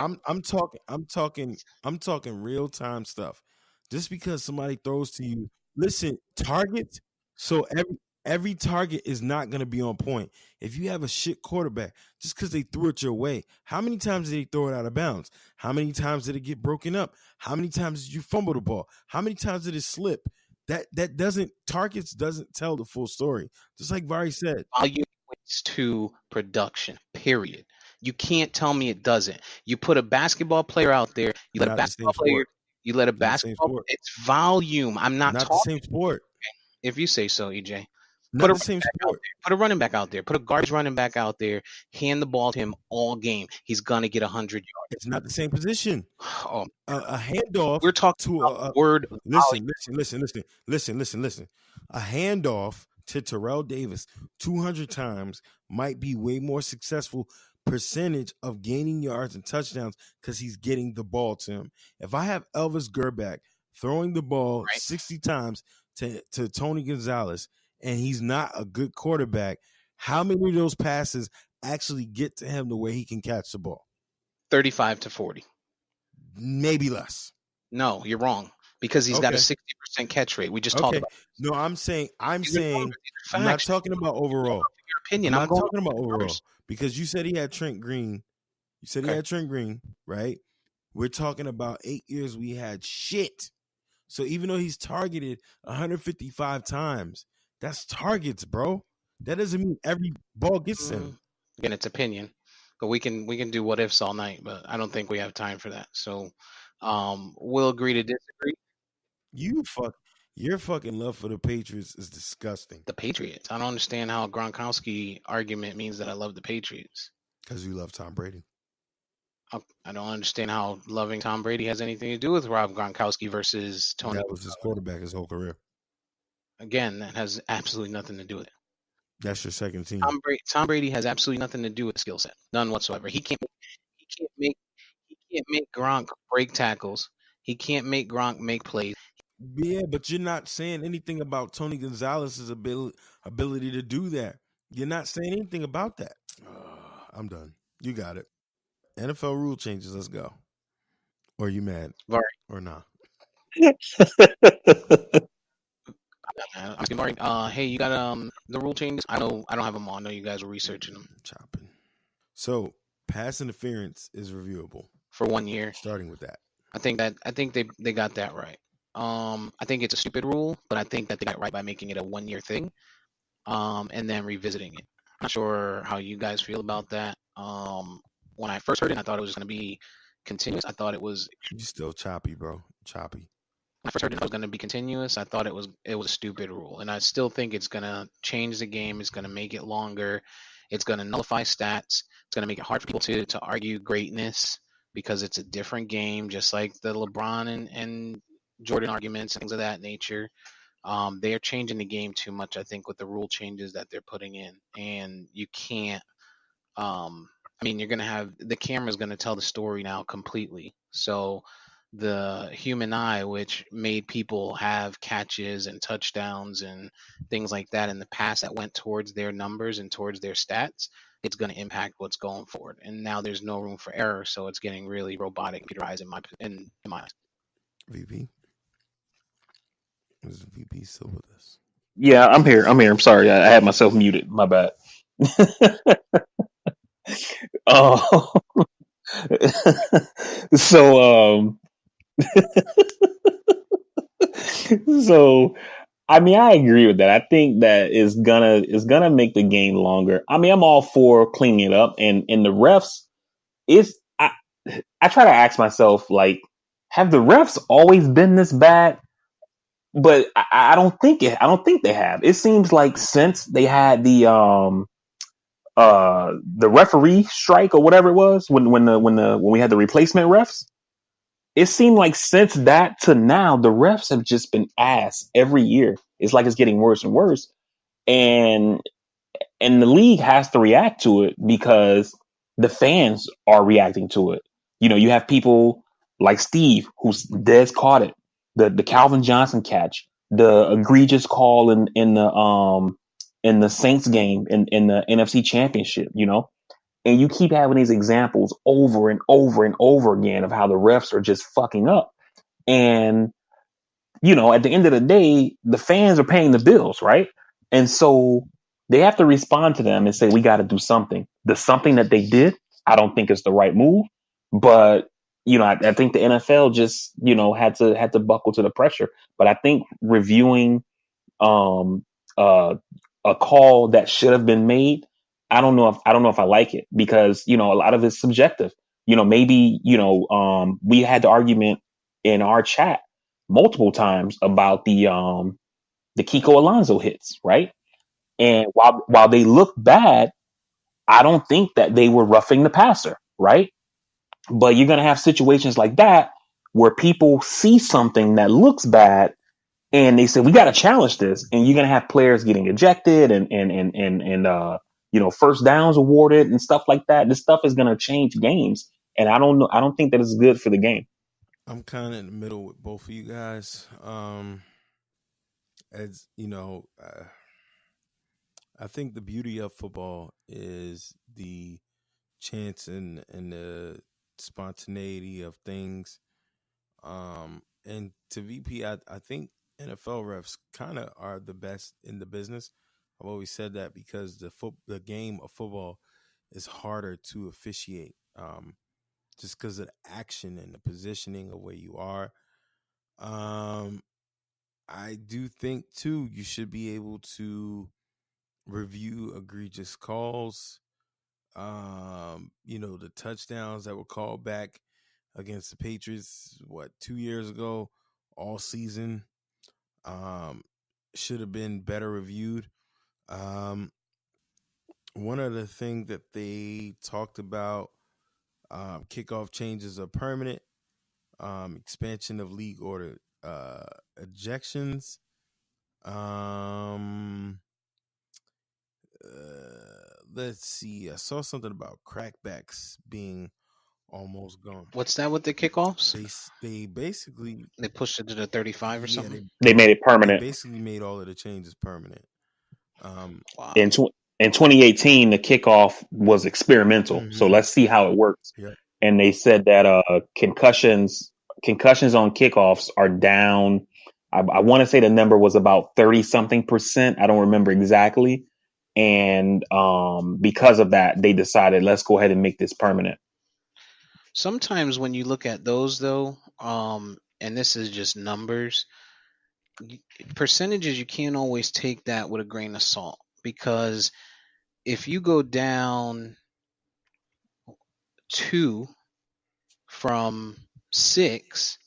S2: I'm talking real time stuff. Just because somebody throws to you, listen, targets. So Every target is not going to be on point. If you have a shit quarterback, just because they threw it your way, how many times did they throw it out of bounds? How many times did it get broken up? How many times did you fumble the ball? How many times did it slip? That doesn't tell the full story. Just like Vari said,
S1: Volume equates to production. Period. You can't tell me it doesn't. You put a basketball player out there. You let a basketball player. You let a basketball. It's volume. I'm not talking.
S2: The same sport.
S1: If you say so, EJ.
S2: Not the same sport.
S1: Put a running back out there. Put a garbage running back out there. Hand the ball to him all game. He's gonna get 100 yards.
S2: It's not the same position.
S1: Oh,
S2: a handoff.
S1: We're talking to a word.
S2: Listen. A handoff to Terrell Davis 200 times might be way more successful percentage of gaining yards and touchdowns because he's getting the ball to him. If I have Elvis Gerback throwing the ball 60 times to Tony Gonzalez and he's not a good quarterback, how many of those passes actually get to him the way he can catch the ball?
S1: 35 to 40.
S2: Maybe less.
S1: No, you're wrong. Because he's got a 60% catch rate. We just talked about it.
S2: No, I'm saying I'm not talking about overall.
S1: Your opinion.
S2: I'm not talking about overall. Because you said he had Trent Green. You said he had Trent Green, right? We're talking about 8 years we had shit. So even though he's targeted 155 times, that's targets, bro. That doesn't mean every ball gets him.
S1: Again, it's opinion. But we can do what ifs all night, but I don't think we have time for that. So we'll agree to disagree.
S2: Your fucking love for the Patriots is disgusting.
S1: The Patriots. I don't understand how a Gronkowski argument means that I love the Patriots.
S2: Because you love Tom Brady.
S1: I don't understand how loving Tom Brady has anything to do with Rob Gronkowski versus Tony.
S2: That was his quarterback his whole career.
S1: Again, that has absolutely nothing to do with it.
S2: That's your second team.
S1: Tom Brady has absolutely nothing to do with skill set. None whatsoever. He can't make Gronk break tackles. He can't make Gronk make plays.
S2: Yeah, but you're not saying anything about Tony Gonzalez's ability to do that. You're not saying anything about that. I'm done. You got it. NFL rule changes. Let's go. Or are you mad?
S1: Right.
S2: Or not?
S1: Hey, you got the rule changes? I don't have them on. I know you guys are researching them.
S2: Chopping. So pass interference is reviewable
S1: for 1 year.
S2: Starting with that.
S1: I think they got that right. I think it's a stupid rule, but I think that they got it right by making it a 1 year thing. And then revisiting it. I'm not sure how you guys feel about that. When I first heard it, I thought it was going to be continuous. I thought it was.
S2: You still choppy, bro. Choppy.
S1: When I first heard it was going to be continuous. I thought it was a stupid rule, and I still think it's going to change the game. It's going to make it longer. It's going to nullify stats. It's going to make it hard for people to argue greatness because it's a different game, just like the LeBron and Jordan arguments and things of that nature. They are changing the game too much, I think, with the rule changes that they're putting in, and you can't. You're going to have the camera's going to tell the story now completely. So the human eye, which made people have catches and touchdowns and things like that in the past that went towards their numbers and towards their stats, it's going to impact what's going forward. And now there's no room for error, so it's getting really robotic, computerized in my eyes.
S2: VP? Is the VP still with us?
S3: Yeah, I'm here. I'm sorry. I had myself muted. My bad. Oh, so I agree with that. I think that is gonna make the game longer. I'm all for cleaning it up, and the refs. I try to ask myself, like, have the refs always been this bad? But I don't think they have. It seems like since they had the referee strike or whatever it was when we had the replacement refs, it seemed like since that to now the refs have just been ass every year. It's like it's getting worse and worse, and the league has to react to it because the fans are reacting to it. You have people like Steve who's dead caught it, the Calvin Johnson catch, the egregious call in the Saints game in the NFC Championship, and you keep having these examples over and over and over again of how the refs are just fucking up. And, at the end of the day, the fans are paying the bills, right? And so they have to respond to them and say, we got to do something. The something that they did, I don't think is the right move. But, I think the NFL just, had to buckle to the pressure. But I think reviewing um, uh, a call that should have been made, I don't know if I like it because, a lot of it's subjective. Maybe, we had the argument in our chat multiple times about the Kiko Alonso hits, right? And while they look bad, I don't think that they were roughing the passer, right? But you're gonna have situations like that where people see something that looks bad and they say we got to challenge this, and you're gonna have players getting ejected and first downs awarded and stuff like that. This stuff is gonna change games, and I don't know. I don't think that it's good for the game.
S2: I'm kind of in the middle with both of you guys. As you know, I think the beauty of football is the chance and the spontaneity of things. And to VP, I think NFL refs kind of are the best in the business. I've always said that because the game of football is harder to officiate, just because of the action and the positioning of where you are. I do think too you should be able to review egregious calls. The touchdowns that were called back against the Patriots, 2 years ago, all season, should have been better reviewed. One of the things that they talked about, kickoff changes are permanent, expansion of league order ejections. Let's see. I saw something about crackbacks being almost gone.
S1: What's that with the kickoffs?
S2: They basically
S1: pushed it to the 35 or something.
S3: They made it permanent.
S2: They basically made all of the changes permanent.
S3: Wow. In 2018, the kickoff was experimental, so let's see how it works.
S2: Yep.
S3: And they said that concussions on kickoffs are down. I want to say the number was about 30-something%. I don't remember exactly. And because of that, they decided, let's go ahead and make this permanent.
S1: Sometimes when you look at those, though, and this is just numbers, percentages, you can't always take that with a grain of salt. Because if you go down 2 from 6,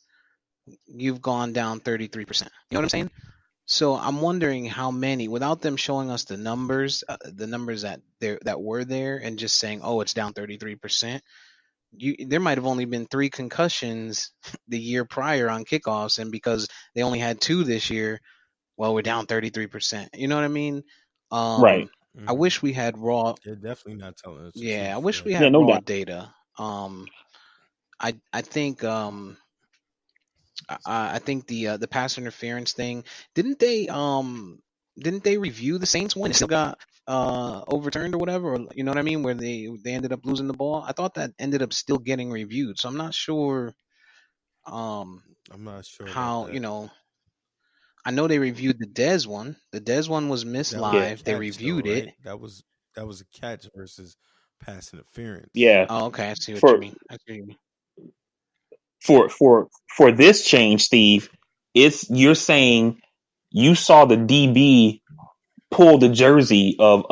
S1: you've gone down 33%. You know what I'm saying? So I'm wondering how many, without them showing us the numbers that were there, and just saying, oh, it's down 33%. There might have only been 3 concussions the year prior on kickoffs, and because they only had 2 this year, well, we're down 33%. You know what I mean?
S3: Right.
S1: I wish we had raw.
S2: They're definitely not telling us.
S1: Yeah, I wish we had raw data. I think I think the pass interference thing, didn't they review the Saints one? It still got overturned or whatever, or, you know what I mean, where they ended up losing the ball. I thought that ended up still getting reviewed, so I'm not sure. I'm
S2: not sure
S1: how, I know they reviewed the Dez one. The Dez one was missed live. They reviewed it.
S2: That was a catch versus pass interference.
S3: Yeah.
S1: Oh, okay. I see what you mean.
S3: For this change, Steve, you're saying you saw the DB pull the jersey of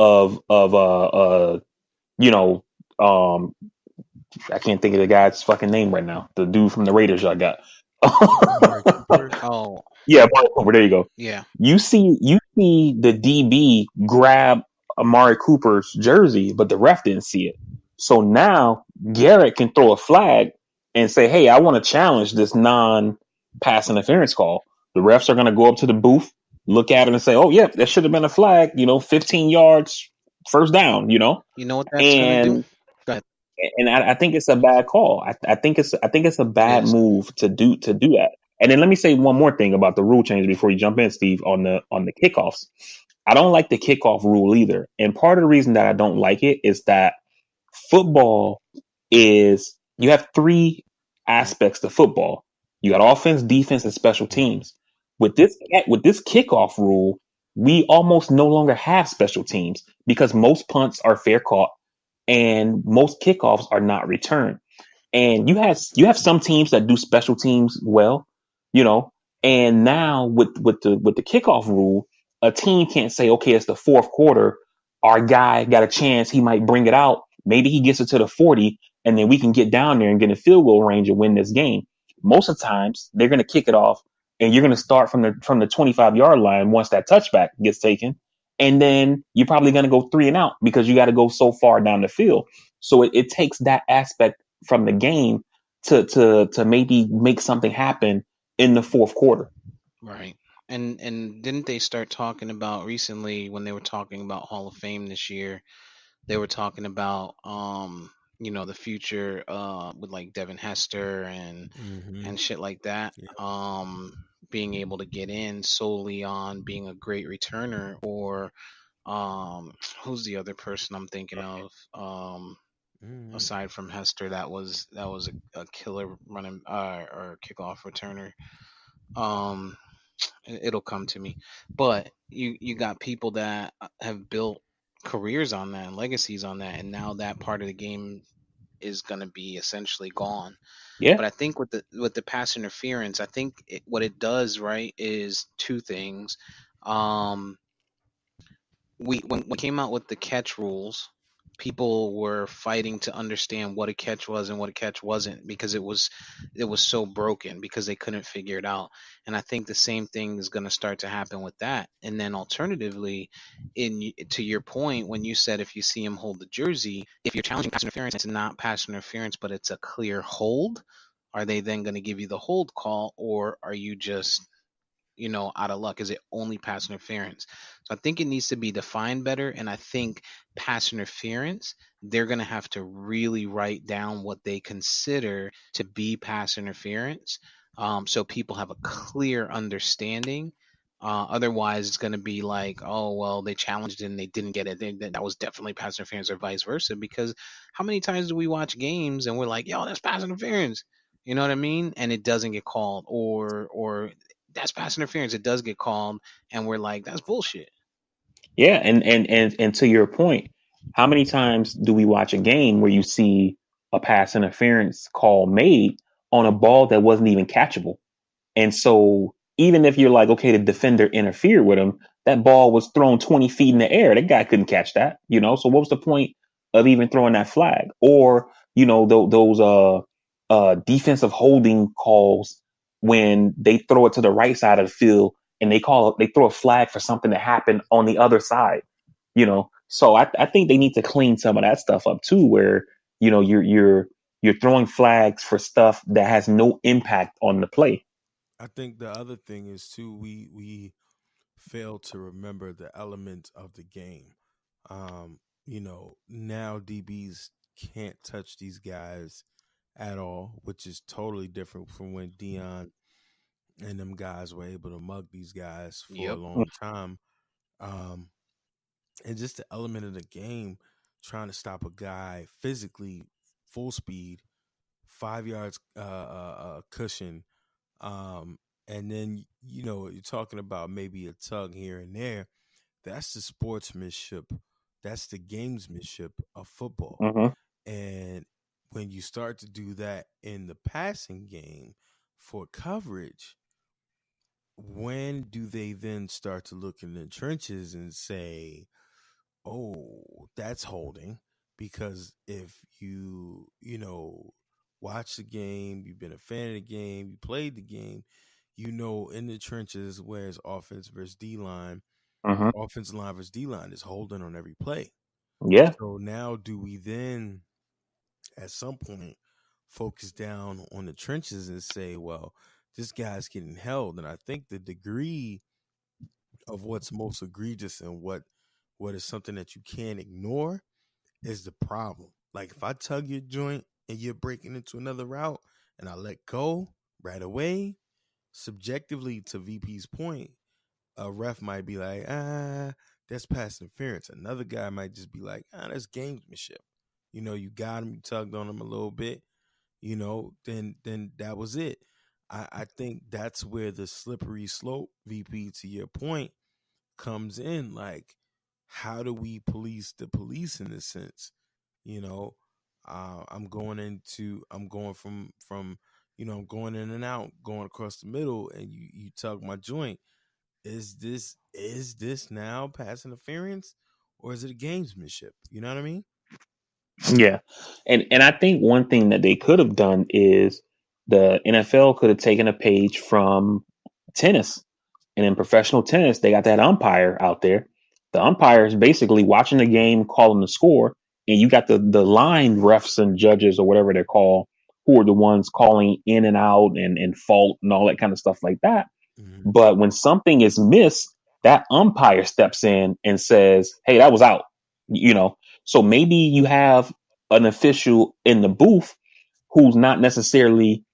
S3: I can't think of the guy's fucking name right now. The dude from the Raiders y'all got.
S1: Oh.
S3: Yeah, Amari Cooper. There you go.
S1: Yeah.
S3: You see the DB grab Amari Cooper's jersey, but the ref didn't see it. So now Garrett can throw a flag and say, hey, I want to challenge this non-pass interference call. The refs are going to go up to the booth, look at it and say, oh, yeah, that should have been a flag, 15 yards, first down,
S1: You know what that's going to do? Go ahead.
S3: And I think it's a bad call. I think it's a bad move to do that. And then let me say one more thing about the rule change before you jump in, Steve, on the kickoffs. I don't like the kickoff rule either. And part of the reason that I don't like it is that football is, you have 3 aspects to football. You got offense, defense, and special teams. With this kickoff rule, we almost no longer have special teams because most punts are fair caught and most kickoffs are not returned. And you have some teams that do special teams well, you know. And now with the kickoff rule, a team can't say, okay, it's the fourth quarter. Our guy got a chance. He might bring it out. Maybe he gets it to the 40, and then we can get down there and get in field goal range and win this game. Most of the times, they're going to kick it off, and you're going to start from the 25-yard line once that touchback gets taken, and then you're probably going to go 3-and-out because you got to go so far down the field. So it takes that aspect from the game to maybe make something happen in the fourth quarter.
S1: Right. And didn't they start talking about recently when they were talking about Hall of Fame this year? They were talking about the future with like Devin Hester and shit like that.
S2: Yeah.
S1: Being able to get in solely on being a great returner, or who's the other person I'm thinking of? Aside from Hester, that was a killer running or kickoff returner. Um, it'll come to me, but you got people that have built careers on that and legacies on that, and now that part of the game is going to be essentially gone.
S3: Yeah.
S1: But I think with the pass interference, I think what it does right is two things. Um, when we came out with the catch rules, people were fighting to understand what a catch was and what a catch wasn't, because it was so broken, because they couldn't figure it out. And I think the same thing is going to start to happen with that. And then alternatively, to your point, when you said if you see him hold the jersey, if you're challenging pass interference, it's not pass interference, but it's a clear hold. Are they then going to give you the hold call, or are you just out of luck? Is it only pass interference? So I think it needs to be defined better. And I think pass interference, they're going to have to really write down what they consider to be pass interference, so people have a clear understanding. Otherwise, it's going to be like, oh, well, they challenged it and they didn't get it. That was definitely pass interference, or vice versa. Because how many times do we watch games and we're like, yo, that's pass interference? You know what I mean? And it doesn't get called, or that's pass interference. It does get called, and we're like, that's bullshit.
S3: Yeah, and to your point, how many times do we watch a game where you see a pass interference call made on a ball that wasn't even catchable? And so even if you're like, okay, the defender interfered with him, that ball was thrown 20 feet in the air. That guy couldn't catch that, you know? So what was the point of even throwing that flag? Or, those defensive holding calls when they throw it to the right side of the field and they throw a flag for something that happened on the other side, you know? So I think they need to clean some of that stuff up too, where, you're throwing flags for stuff that has no impact on the play.
S2: I think the other thing is too, we fail to remember the elements of the game. Now DBs can't touch these guys at all, which is totally different from when Dion and them guys were able to mug these guys for a
S1: Yep.
S2: long time. Um, and just the element of the game, trying to stop a guy physically, full speed, 5 yards cushion, and then you're talking about maybe a tug here and there. That's the sportsmanship. That's the gamesmanship of football.
S3: Mm-hmm.
S2: And when you start to do that in the passing game for coverage, when do they then start to look in the trenches and say, oh, that's holding? Because if watch the game, you've been a fan of the game, you played the game, in the trenches where it's offense versus D line,
S3: Mm-hmm.
S2: offensive line versus D line is holding on every play.
S3: Yeah.
S2: So now do we then at some point focus down on the trenches and say, well, this guy's getting held? And I think the degree of what's most egregious and what is something that you can't ignore is the problem. Like if I tug your joint and you're breaking into another route and I let go right away, subjectively to VP's point, a ref might be like, that's pass interference. Another guy might just be like, that's gamesmanship. You got him, you tugged on him a little bit, then that was it. I think that's where the slippery slope, VP, to your point, comes in. Like, how do we police the police in this sense? You know, I'm going from, I'm going in and out, going across the middle, and you tug my joint. Is this now pass interference, or is it a gamesmanship? You know what I mean?
S3: Yeah. And I think one thing that they could have done is the NFL could have taken a page from tennis. And in professional tennis, they got that umpire out there. The umpire is basically watching the game, calling the score, and you got the line refs and judges or whatever they're called, who are the ones calling in and out and fault and all that kind of stuff like that.
S2: Mm-hmm.
S3: But when something is missed, that umpire steps in and says, "Hey, that was out." You know, so maybe you have an official in the booth who's not necessarily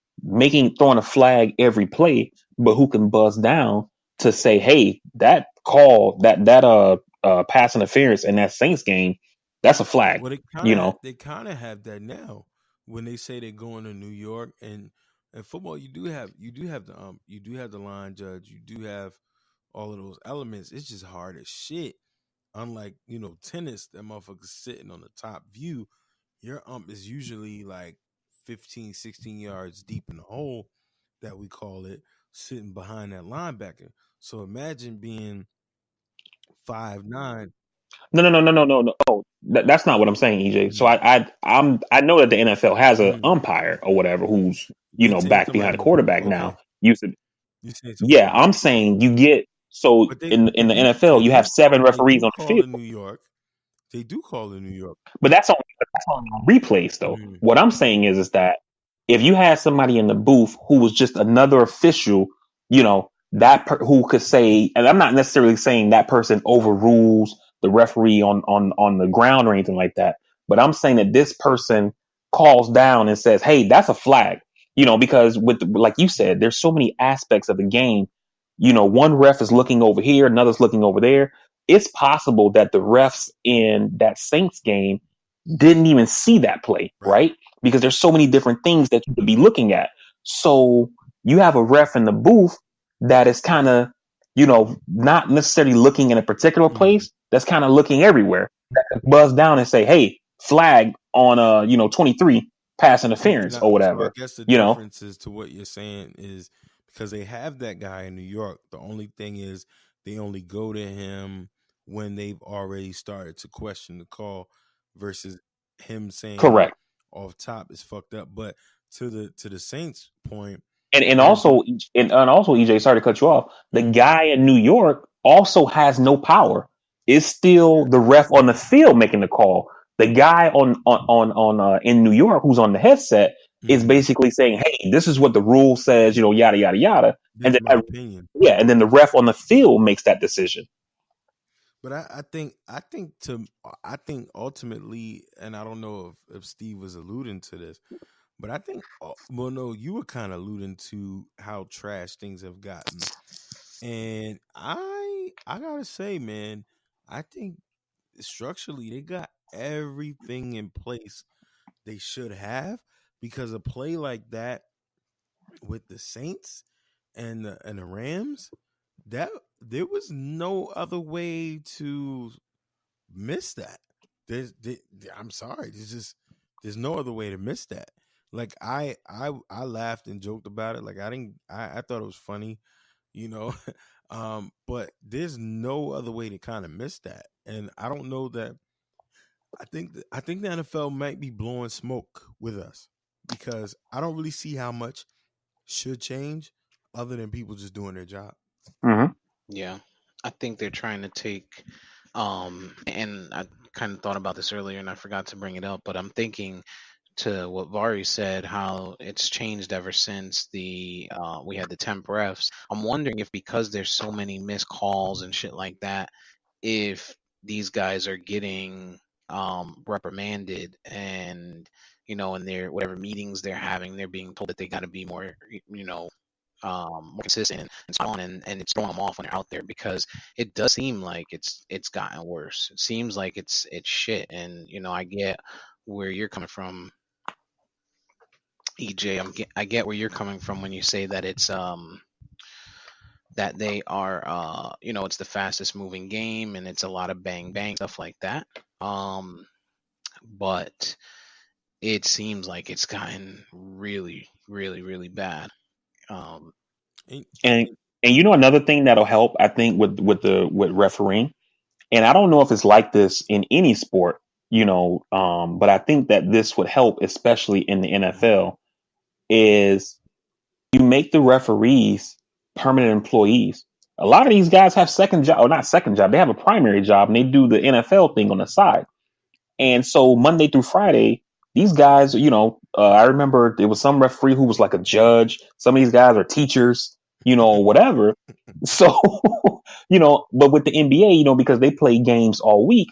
S3: throwing a flag every play, but who can buzz down to say, "Hey, that call, that pass interference in that Saints game, that's a flag."
S2: Well,
S3: You know,
S2: they kind of have that now when they say they're going to New York, and football. You do have the line judge, you do have all of those elements. It's just hard as shit. Unlike tennis, that motherfucker's sitting on the top view. Your ump is usually like 15, 16 yards deep in the hole, that we call it, sitting behind that linebacker. So imagine being 5'9".
S3: no. Oh, that's not what I'm saying, EJ. So I know that the NFL has an
S2: Mm.
S3: umpire or whatever who's
S2: You're saying
S3: back
S2: somebody
S3: behind
S2: in
S3: the
S2: the booth.
S3: quarterback
S2: Okay.
S3: now. Used to,
S2: You're saying somebody
S3: yeah.
S2: in the
S3: I'm
S2: booth.
S3: saying you get so
S2: But
S3: in the NFL you have seven
S2: they
S3: referees
S2: do
S3: on the
S2: call
S3: field.
S2: in New York. They do call in New York.
S3: But that's on replays though.
S2: Mm.
S3: What I'm saying is that if you had somebody in the booth who was just another official, who could say, and I'm not necessarily saying that person overrules the referee on the ground or anything like that, but I'm saying that this person calls down and says, "Hey, that's a flag." Because like you said, there's so many aspects of the game. One ref is looking over here, another's looking over there. It's possible that the refs in that Saints game didn't even see that play,
S2: Right.
S3: right? Because there's so many different things that you could be looking at. So you have a ref in the booth that is kind of, not necessarily looking in a particular
S2: Mm.
S3: place, that's kind of looking everywhere. That could buzz down and say, "Hey, flag on 23 pass interference or
S2: So I
S3: whatever."
S2: guess the
S3: You know,
S2: difference is to what you're saying is because they have that guy in New York. The only thing is they only go to him when they've already started to question the call, versus him saying
S3: correct.
S2: off top is fucked up. But to the Saints point,
S3: And
S2: there's
S3: also EJ, sorry to cut you off. The
S2: mm,
S3: guy in New York also has no power. It's still
S2: yeah,
S3: the ref on the field making the call. The guy on in New York who's on the headset is
S2: mm,
S3: basically saying, "Hey, this is what the rule says," yada yada yada.
S2: this
S3: And
S2: is my
S3: then
S2: opinion.
S3: and then the ref on the field makes that decision.
S2: But I think ultimately, and I don't know if Steve was alluding to this, but I think, well, no, you were kind of alluding to how trash things have gotten, and I gotta say, man, I think structurally they got everything in place they should have, because a play like that with the Saints and the Rams, that there was no other way to miss that. I'm sorry. There's no other way to miss that. Like I laughed and joked about it. Like I thought it was funny, you know. But there's no other way to kind of miss that. And I don't know that I think the NFL might be blowing smoke with us, because I don't really see how much should change other than people just doing their job.
S3: Hmm.
S1: Yeah, I think they're trying to take, and I kind of thought about this earlier and I forgot to bring it up, but I'm thinking to what Vari said, how it's changed ever since the we had the temp refs. I'm wondering if because there's so many missed calls and shit like that, if these guys are getting reprimanded, and in their whatever meetings they're having, they're being told that they got to be more, more consistent and spot on, and it's throwing them off when they're out there, because it does seem like it's gotten worse. It seems like it's shit, and I get where you're coming from, EJ. I get where you're coming from when you say that it's that they are, it's the fastest moving game and it's a lot of bang bang stuff like that. But it seems like it's gotten really, really, really bad. Um,
S3: And another thing that'll help, I think, with refereeing, and I don't know if it's like this in any sport, but I think that this would help, especially in the NFL, is you make the referees permanent employees. A lot of these guys have second job, or not second job, they have a primary job and they do the NFL thing on the side. And so Monday through Friday, these guys, I remember there was some referee who was like a judge. Some of these guys are teachers, whatever. So, but with the NBA, because they play games all week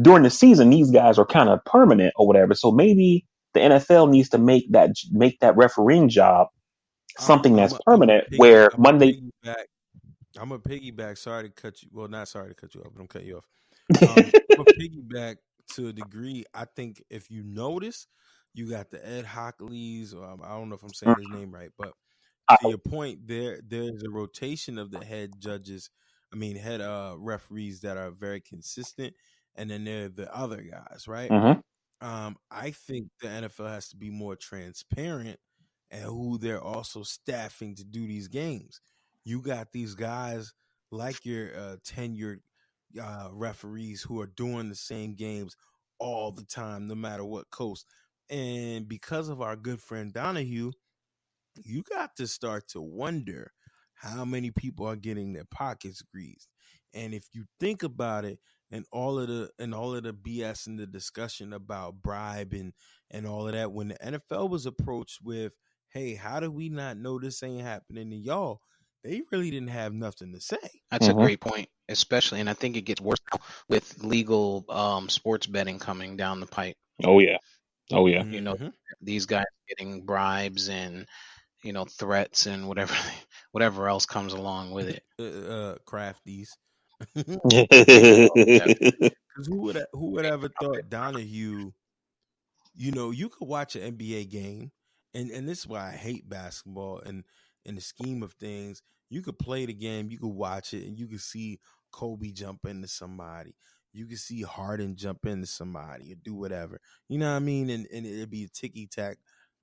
S3: during the season, these guys are kind of permanent or whatever. So maybe the NFL needs to make that refereeing job something that's permanent where Monday.
S2: I'm a piggyback. Sorry to cut you. Well, not sorry to cut you off, but I'm cutting you off. I'm a piggyback to a degree. I think if you notice, you got the Ed Hockleys, or I don't know if I'm saying his name right, but to your point, there's a rotation of the head referees that are very consistent, and then there are the other guys, right? I think the NFL has to be more transparent and who they're also staffing to do these games. You got these guys like your tenured referees who are doing the same games all the time, no matter what coast. And because of our good friend Donahue, you got to start to wonder how many people are getting their pockets greased. And if you think about it, and all of the BS and the discussion about bribe and all of that, when the NFL was approached with, hey, how do we not know this ain't happening to y'all? They really didn't have nothing to say.
S1: That's a great point, especially, and I think it gets worse with legal sports betting coming down the pipe.
S3: Oh yeah.
S1: These guys getting bribes and threats and whatever else comes along with it.
S2: Crafties.
S3: Yeah.
S2: Because who would ever thought Donahue? You could watch an NBA game, and this is why I hate basketball. And in the scheme of things, you could play the game, you could watch it, and you could see Kobe jump into somebody. You could see Harden jump into somebody or do whatever. You know what I mean? And it'd be a ticky tack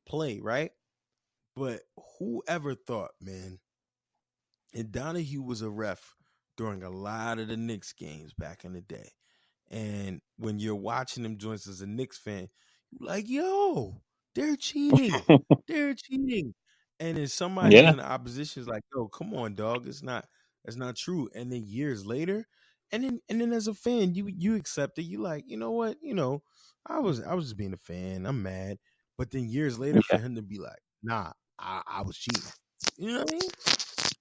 S2: play, right? But whoever thought, man? And Donahue was a ref during a lot of the Knicks games back in the day. And when you're watching them joints as a Knicks fan, you're like, yo, they're cheating. They're cheating. And then somebody who's in the opposition is like, yo, come on, dog. That's not true. And then years later, and then as a fan, you accept it. You like, you know what? I was just being a fan. I'm mad. But then years later for him to be like, nah, I was cheating. You know what I mean?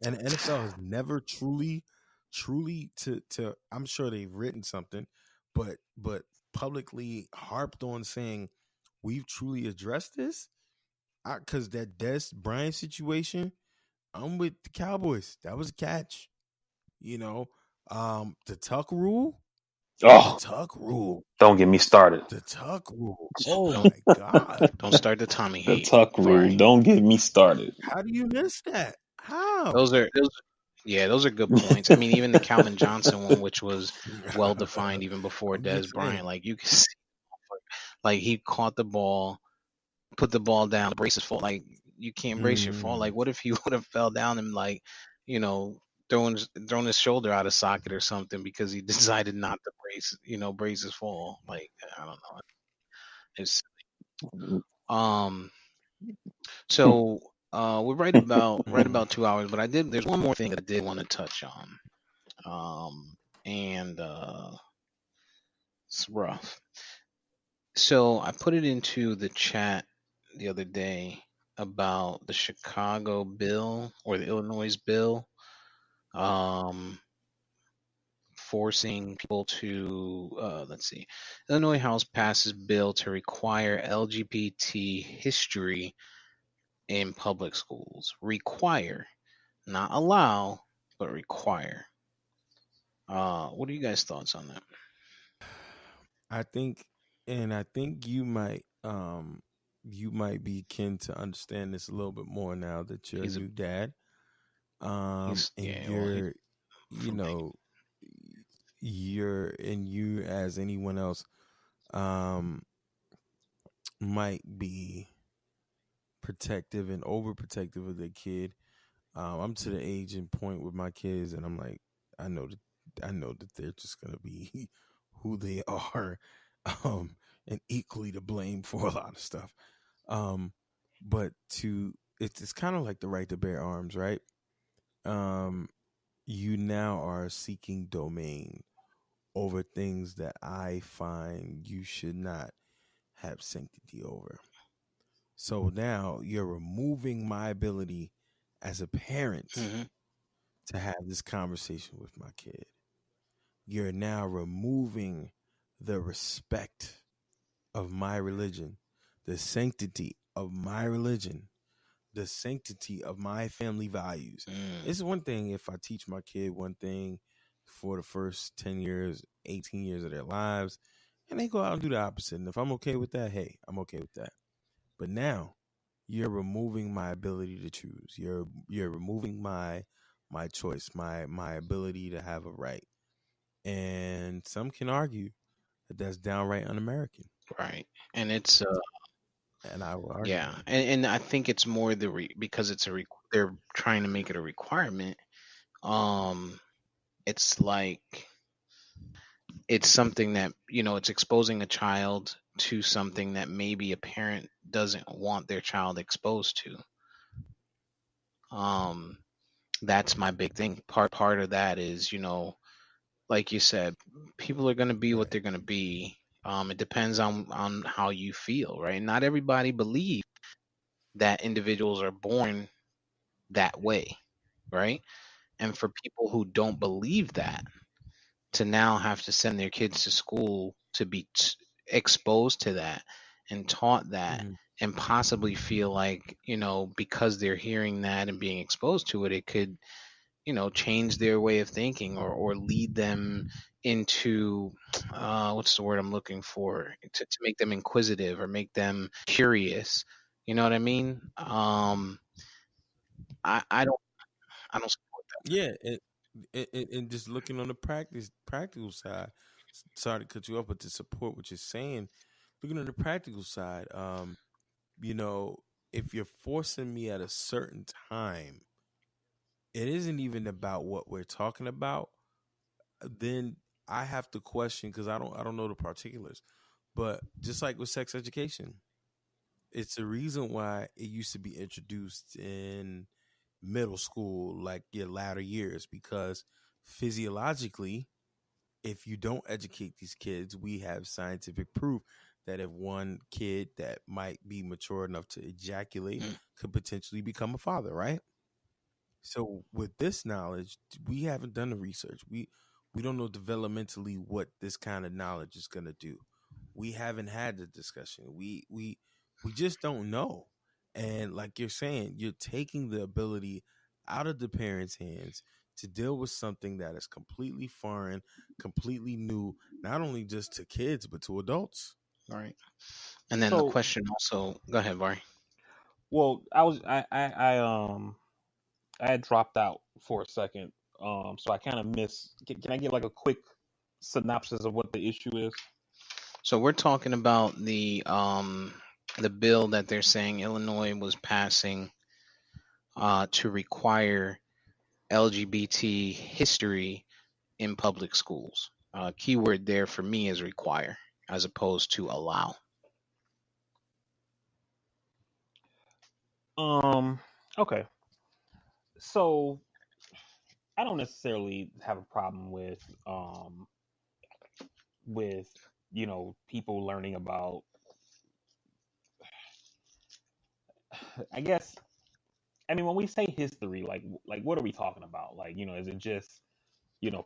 S2: And the NFL has never truly to I'm sure they've written something, but publicly harped on saying we've truly addressed this. Because that Des Bryant situation, I'm with the Cowboys. That was a catch. The Tuck rule.
S3: Oh,
S2: the Tuck rule.
S3: Don't get me started.
S2: The Tuck rule. Oh my God!
S1: Don't start the Tommy hate.
S3: The Tuck rule. Don't get me started.
S2: How do you miss that? How?
S1: Those are good points. I mean, even the Calvin Johnson one, which was well defined even before Des Bryant, like you can see, like he caught the ball, put the ball down, brace his fall. Like you can't brace your fall. Like what if he would have fell down and thrown his shoulder out of socket or something because he decided not to brace his fall. Like I don't know. It's so we're right about 2 hours, but there's one more thing that I did want to touch on. And it's rough. So I put it into the chat the other day about the Chicago bill or the Illinois bill, forcing people to let's see. Illinois House passes bill to require LGBT history in public schools. Require, not allow, but require. What are you guys' thoughts on that?
S2: I think you might be kin to understand this a little bit more now that you're a new dad. And
S1: Well,
S2: you're, you
S1: from
S2: know, you as anyone else, um, might be protective and overprotective of their kid. I'm to the age and point with my kids, and I'm like, I know that they're just gonna be who they are, um, and equally to blame for a lot of stuff. Um, but it's kind of like the right to bear arms, right? Um, you now are seeking domain over things that I find you should not have sanctity over. So now you're removing my ability as a parent
S1: hmm
S2: to have this conversation with my kid. You're now removing the respect of my religion, the sanctity of my religion, the sanctity of my family values.
S1: mm,
S2: It's one thing if I teach my kid one thing for the first 10 years, 18 years of their lives, and they go out and do the opposite. And if I'm okay with that, hey, I'm okay with that. But now you're removing my ability to choose. You're removing my choice, my ability to have a right. And some can argue that that's downright un-American.
S1: right, and it's
S2: And I will argue
S1: yeah,
S2: that.
S1: and I think it's more because it's they're trying to make it a requirement. Um, it's like it's something that it's exposing a child to something that maybe a parent doesn't want their child exposed to. Um, that's my big thing. Part of that is like you said, people are going to be what
S2: Right.
S1: they're going to be. It depends on how you feel, right? Not everybody believes that individuals are born that way, right? And for people who don't believe that, to now have to send their kids to school to be exposed to that and taught that
S2: Mm-hmm.
S1: and possibly feel like because they're hearing that and being exposed to it, it could change their way of thinking or lead them into what's the word I'm looking for, to make them inquisitive or make them curious. You know what I mean? I don't support
S2: Yeah, and just looking on the practical side. Sorry to cut you off, but to support what you're saying, looking on the practical side, you know, if you're forcing me at a certain time, it isn't even about what we're talking about. Then I have to question because I don't know the particulars. But just like with sex education, it's a reason why it used to be introduced in middle school, like your latter years, because physiologically, if you don't educate these kids, we have scientific proof that if one kid that might be mature enough to ejaculate
S1: that.
S2: could potentially become a father, right? So with this knowledge, we haven't done the research. We don't know developmentally what this kind of knowledge is going to do. We haven't had the discussion. We just don't know. And like you're saying, you're taking the ability out of the parents' hands to deal with something that is completely foreign, completely new, not only just to kids but to adults.
S1: Right. And then the
S3: So,
S1: question also, go ahead, Barry.
S3: well, I had dropped out for a second, so I kind of missed. Can I get like a quick synopsis of what the issue is?
S1: So we're talking about the bill that they're saying Illinois was passing to require LGBT history in public schools. Keyword there for me is require as opposed to allow.
S3: Um, okay. So I don't necessarily have a problem with people learning about. I guess, I mean, when we say history, like what are we talking about? Like, is it just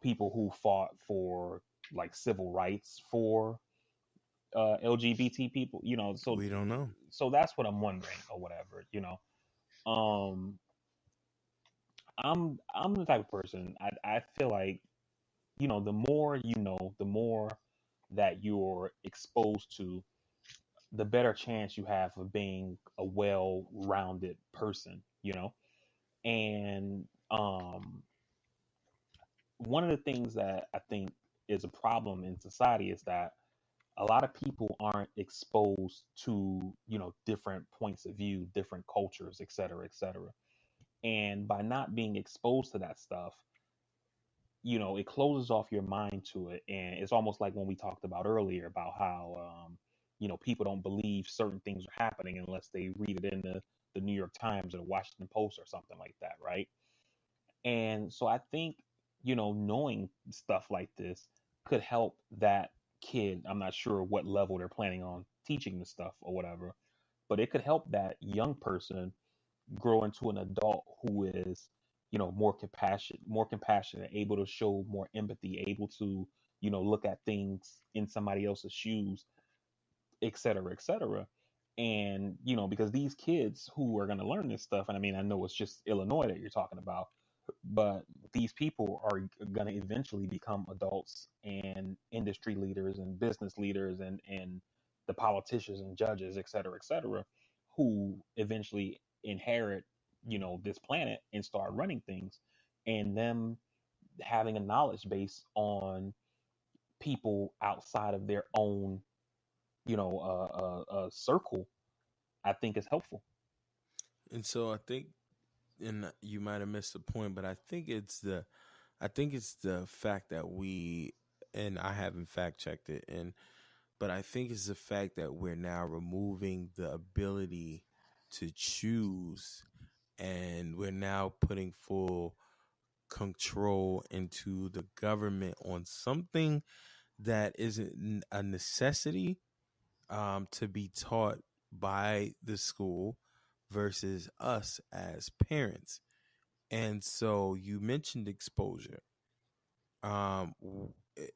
S3: people who fought for like civil rights for LGBT people?
S2: We don't know.
S3: So that's what I'm wondering or whatever. Um, I'm the type of person, I feel like, the more the more that you're exposed to, the better chance you have of being a well-rounded person. And um, one of the things that I think is a problem in society is that a lot of people aren't exposed to, different points of view, different cultures, et cetera, et cetera. And by not being exposed to that stuff, it closes off your mind to it. And it's almost like when we talked about earlier about how, people don't believe certain things are happening unless they read it in the New York Times or the Washington Post or something like that, right? And so I think, knowing stuff like this could help that kid. I'm not sure what level they're planning on teaching the stuff or whatever, but it could help that young person grow into an adult who is, more compassionate, able to show more empathy, able to, look at things in somebody else's shoes, et cetera, et cetera. And, because these kids who are going to learn this stuff, and I mean, I know it's just Illinois that you're talking about, but these people are going to eventually become adults and industry leaders and business leaders and the politicians and judges, et cetera, who eventually inherit, this planet and start running things, and them having a knowledge base on people outside of their own, circle, I think is helpful.
S2: And so I think, and you might have missed the point, but I think it's the fact that we, and I haven't fact checked it, but I think it's the fact that we're now removing the ability to choose, and we're now putting full control into the government on something that isn't a necessity, to be taught by the school versus us as parents. And so you mentioned exposure. Um, w- eh,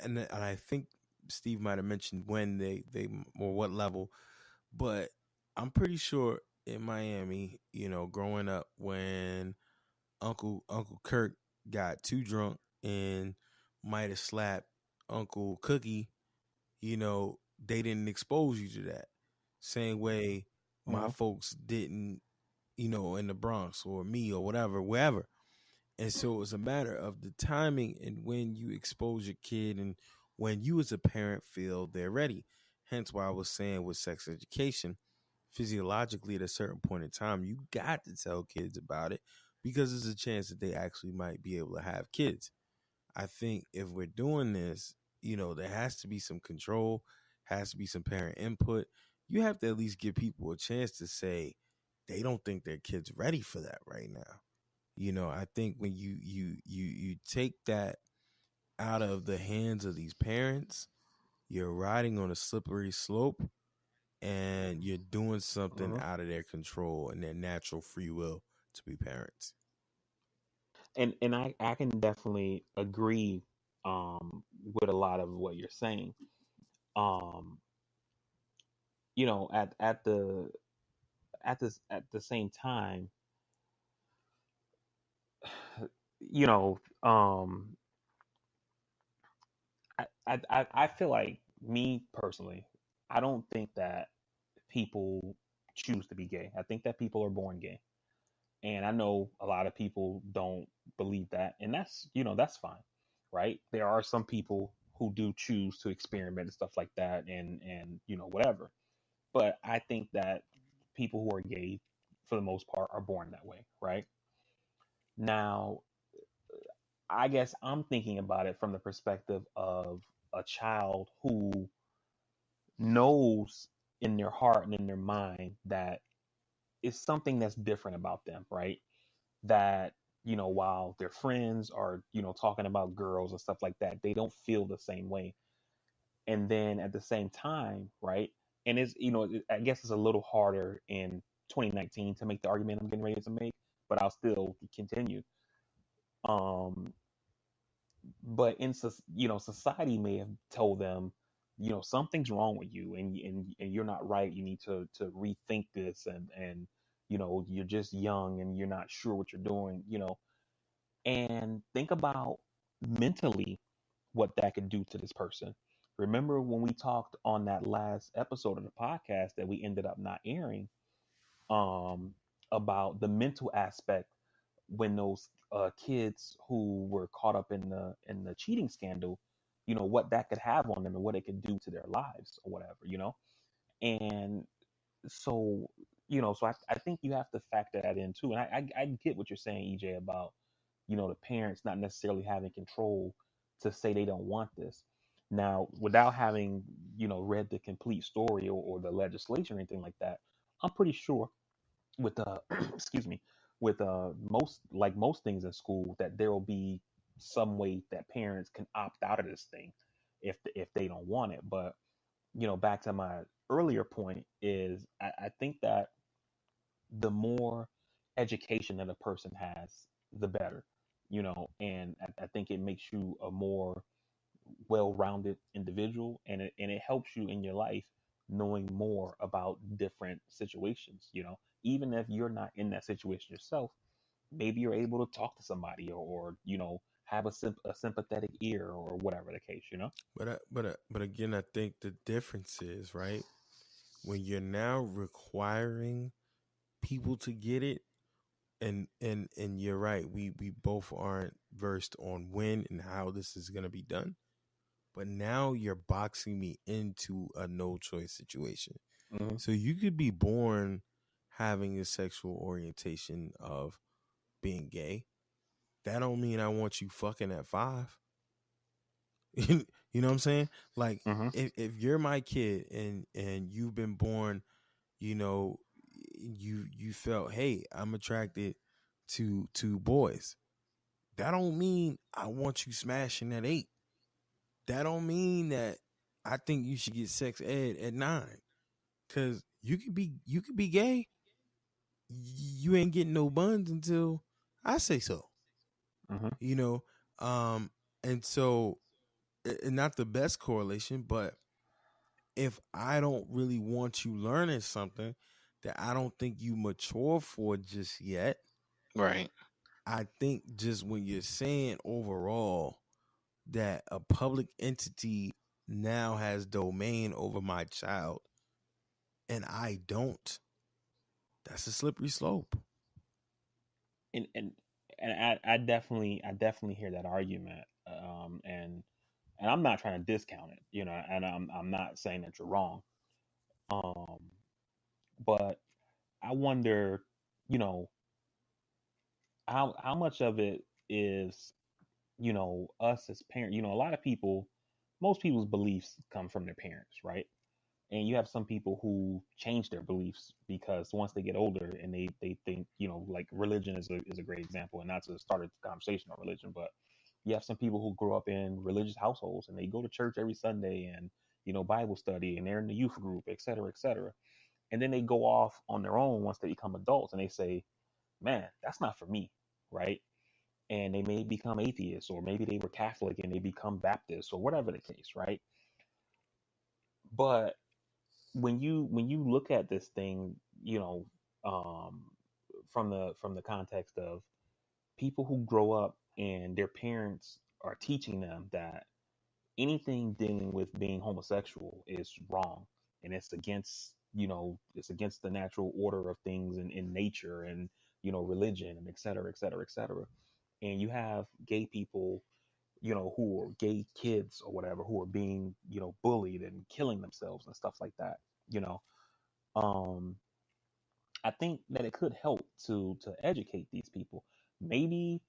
S2: and I think Steve might have mentioned when they or what level, but I'm pretty sure in Miami, growing up when Uncle Kirk got too drunk and might have slapped Uncle Cookie, they didn't expose you to that. Same way my
S3: Mhm.
S2: folks didn't, in the Bronx or me or whatever, wherever. And so it was a matter of the timing and when you expose your kid and when you as a parent feel they're ready. Hence why I was saying with sex education, physiologically at a certain point in time, you got to tell kids about it because there's a chance that they actually might be able to have kids. I think if we're doing this, there has to be some control, has to be some parent input. You have to at least give people a chance to say they don't think their kid's ready for that right now. I think when you take that out of the hands of these parents, you're riding on a slippery slope and you're doing something
S3: Mhm.
S2: out of their control and their natural free will to be parents.
S3: And I can definitely agree with a lot of what you're saying. Um, at the same time, you know, um, I feel like, me personally, I don't think that people choose to be gay. I think that people are born gay. And I know a lot of people don't believe that, and that's fine, right? There are some people who do choose to experiment and stuff like that, and whatever. But I think that people who are gay, for the most part, are born that way, right? Now, I guess I'm thinking about it from the perspective of a child who knows in their heart and in their mind that it's something that's different about them, right? That, while their friends are, talking about girls and stuff like that, they don't feel the same way. And then at the same time, right? And I guess it's a little harder in 2019 to make the argument I'm getting ready to make, but I'll still continue. Um, but society may have told them, something's wrong with you, and you're not right. You need to rethink this, and you're just young and you're not sure what you're doing, and think about mentally what that could do to this person. Remember when we talked on that last episode of the podcast that we ended up not airing, um, about the mental aspect when those kids who were caught up in the cheating scandal, what that could have on them and what it could do to their lives or whatever. And so I think you have to factor that in too. And I get what you're saying, EJ, about the parents not necessarily having control to say they don't want this. Now, without having read the complete story or the legislation or anything like that, I'm pretty sure with excuse me, with most things in school, that there will be some way that parents can opt out of this thing if they don't want it. But back to my earlier point is I think that the more education that a person has, the better, and I think it makes you a more well-rounded individual, and it helps you in your life knowing more about different situations. Even if you're not in that situation yourself, maybe you're able to talk to somebody, or have a sympathetic ear, or whatever the case.
S2: But again, I think the difference is, right, when you're now requiring people to get it, and you're right, we both aren't versed on when and how this is going to be done, but now you're boxing me into a no choice situation.
S3: Hmm.
S2: So you could be born having a sexual orientation of being gay. That don't mean I want you fucking at 5. You know what I'm saying? Like,
S3: Hmm.
S2: if you're my kid and you've been born, you know, you felt, hey, I'm attracted to boys. That don't mean I want you smashing at 8. That don't mean that I think you should get sex ed at 9. Cause you could be gay. You ain't getting no buns until I say so.
S3: Hmm.
S2: You know, um, and so, not the best correlation, but if I don't really want you learning something that I don't think you mature for just yet,
S1: Right.
S2: I think just when you're saying overall that a public entity now has domain over my child and I don't, that's a slippery slope.
S3: and and and I definitely hear that argument, and I'm not trying to discount it, and I'm not saying that you're wrong, um, but I wonder, you know, how much of it is, us as parents. A lot of people, most people's beliefs come from their parents, right? And you have some people who change their beliefs because once they get older and they think, like religion is a great example, and not to start a conversation on religion, but you have some people who grow up in religious households and they go to church every Sunday, and Bible study, and they're in the youth group, et cetera, et cetera. And then they go off on their own once they become adults and they say, man, that's not for me, right? And they may become atheists, or maybe they were Catholic and they become Baptist, or whatever the case, right? But when you look at this thing, um, from the context of people who grow up and their parents are teaching them that anything dealing with being homosexual is wrong, and it's against the natural order of things in nature, and religion, and et cetera, et cetera, et cetera. And you have gay people, who are gay kids or whatever, who are being bullied and killing themselves and stuff like that. you know um I think that it could help to educate these people. Maybe,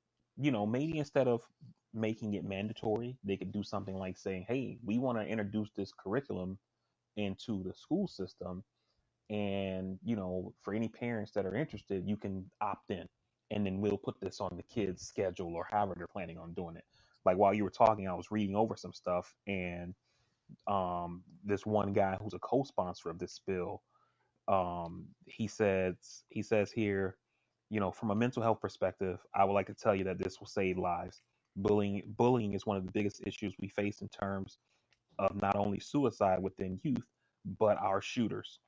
S3: maybe instead of making it mandatory, they could do something like saying, "Hey, we want to introduce this curriculum into the school system, and for any parents that are interested, you can opt in, and then we'll put this on the kids' schedule, or however they're planning on doing it." Like, while you were talking, I was reading over some stuff, and this one guy who's a co-sponsor of this bill, he says here, from a mental health perspective, I would like to tell you that this will save lives. Bullying is one of the biggest issues we face in terms of not only suicide within youth, but our shooters.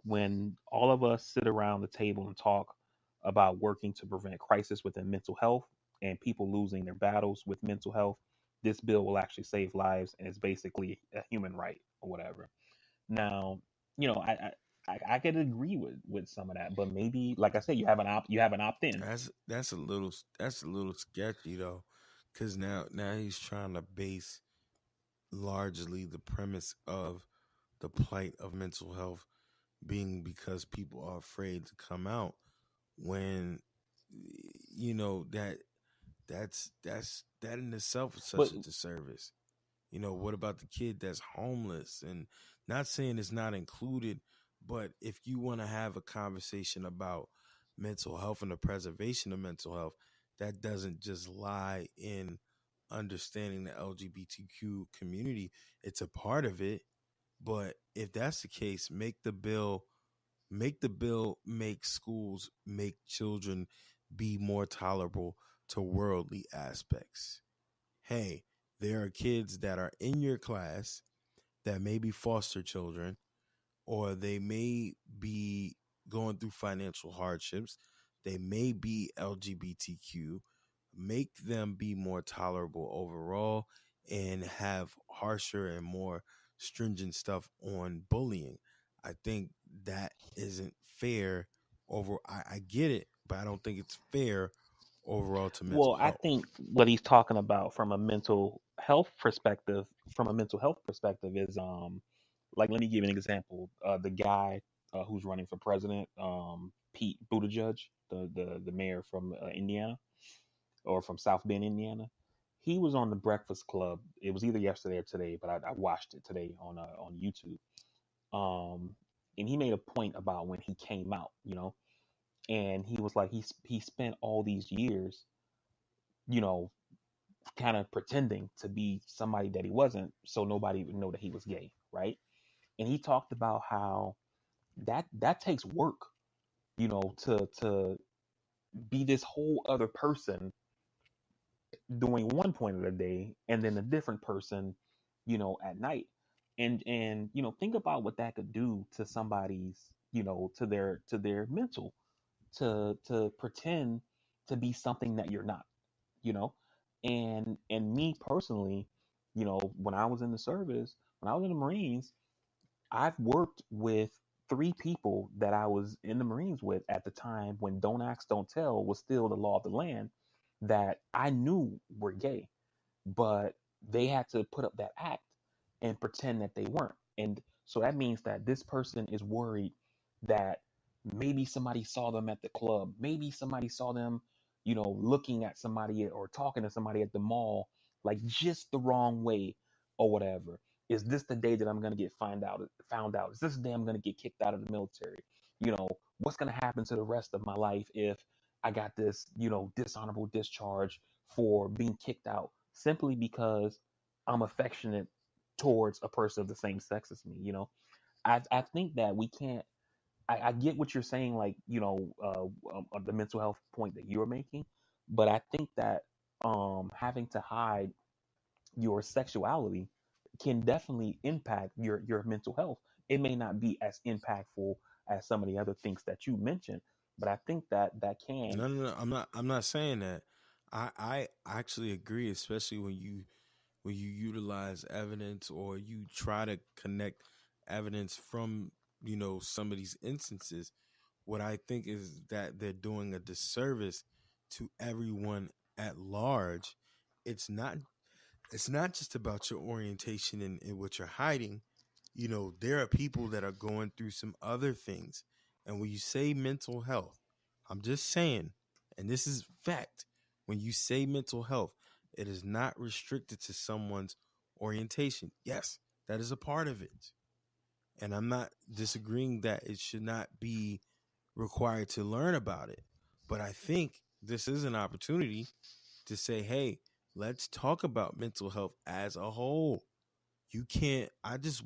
S3: When all of us sit around the table and talk about working to prevent crisis within mental health and people losing their battles with mental health, this bill will actually save lives, and it's basically a human right or whatever. Now, I I could agree with some of that, but maybe, like I said, you have an opt in.
S2: That's a little sketchy though, because now he's trying to base largely the premise of the plight of mental health being because people are afraid to come out when that in itself is
S3: But
S2: such a disservice. What about the kid that's homeless? And not saying it's not included, but if you want to have a conversation about mental health and the preservation of mental health, that doesn't just lie in understanding the LGBTQ community. It's a part of it. But if that's the case, make schools, make children be more tolerable to worldly aspects. Hey, there are kids that are in your class that may be foster children, or they may be going through financial hardships. They may be LGBTQ. Make them be more tolerable overall and have harsher and more stringent stuff on bullying. I think that isn't fair I get it, but I don't think it's fair overall to mental
S3: well, I
S2: health.
S3: think what he's talking about from a mental health perspective, is like, let me give you an example. The guy who's running for president, Pete Buttigieg, the mayor from Indiana, or from South Bend, Indiana. He was on the Breakfast Club. It was either yesterday or today, but I watched it today on YouTube. Um, and he made a point about when he came out, and he was like, he spent all these years, you know, kind of pretending to be somebody that he wasn't, so nobody would know that he was gay, right? And he talked about how that takes work, to be this whole other person during one point of the day, and then a different person, at night. And think about what that could do to somebody's, to their mental, to pretend to be something that you're not, you know and me personally, when I was in the service, when I was in the Marines, I've worked with three people that I was in the Marines with at the time when Don't Ask, Don't Tell was still the law of the land, that I knew were gay, but they had to put up that act and pretend that they weren't. And so that means that this person is worried that maybe somebody saw them at the club, maybe somebody saw them, looking at somebody or talking to somebody at the mall, like just the wrong way or whatever. Is this the day that I'm gonna get Found out? Is this the day I'm gonna get kicked out of the military? What's gonna happen to the rest of my life if I got this, dishonorable discharge for being kicked out simply because I'm affectionate towards a person of the same sex as me. I think that we can't. I get what you're saying, like, the mental health point that you're making, but I think that having to hide your sexuality can definitely impact your mental health. It may not be as impactful as some of the other things that you mentioned, but I think that can.
S2: No, no, no. I'm not saying that. I actually agree, especially when you utilize evidence or you try to connect evidence from some of these instances. What I think is that they're doing a disservice to everyone at large. It's not it's not just about your orientation and what you're hiding. There are people that are going through some other things. And when you say mental health, I'm just saying, and this is fact, when you say mental health, it is not restricted to someone's orientation. Yes, that is a part of it. And I'm not disagreeing that it should not be required to learn about it. But I think this is an opportunity to say, hey, let's talk about mental health as a whole. You can't. I just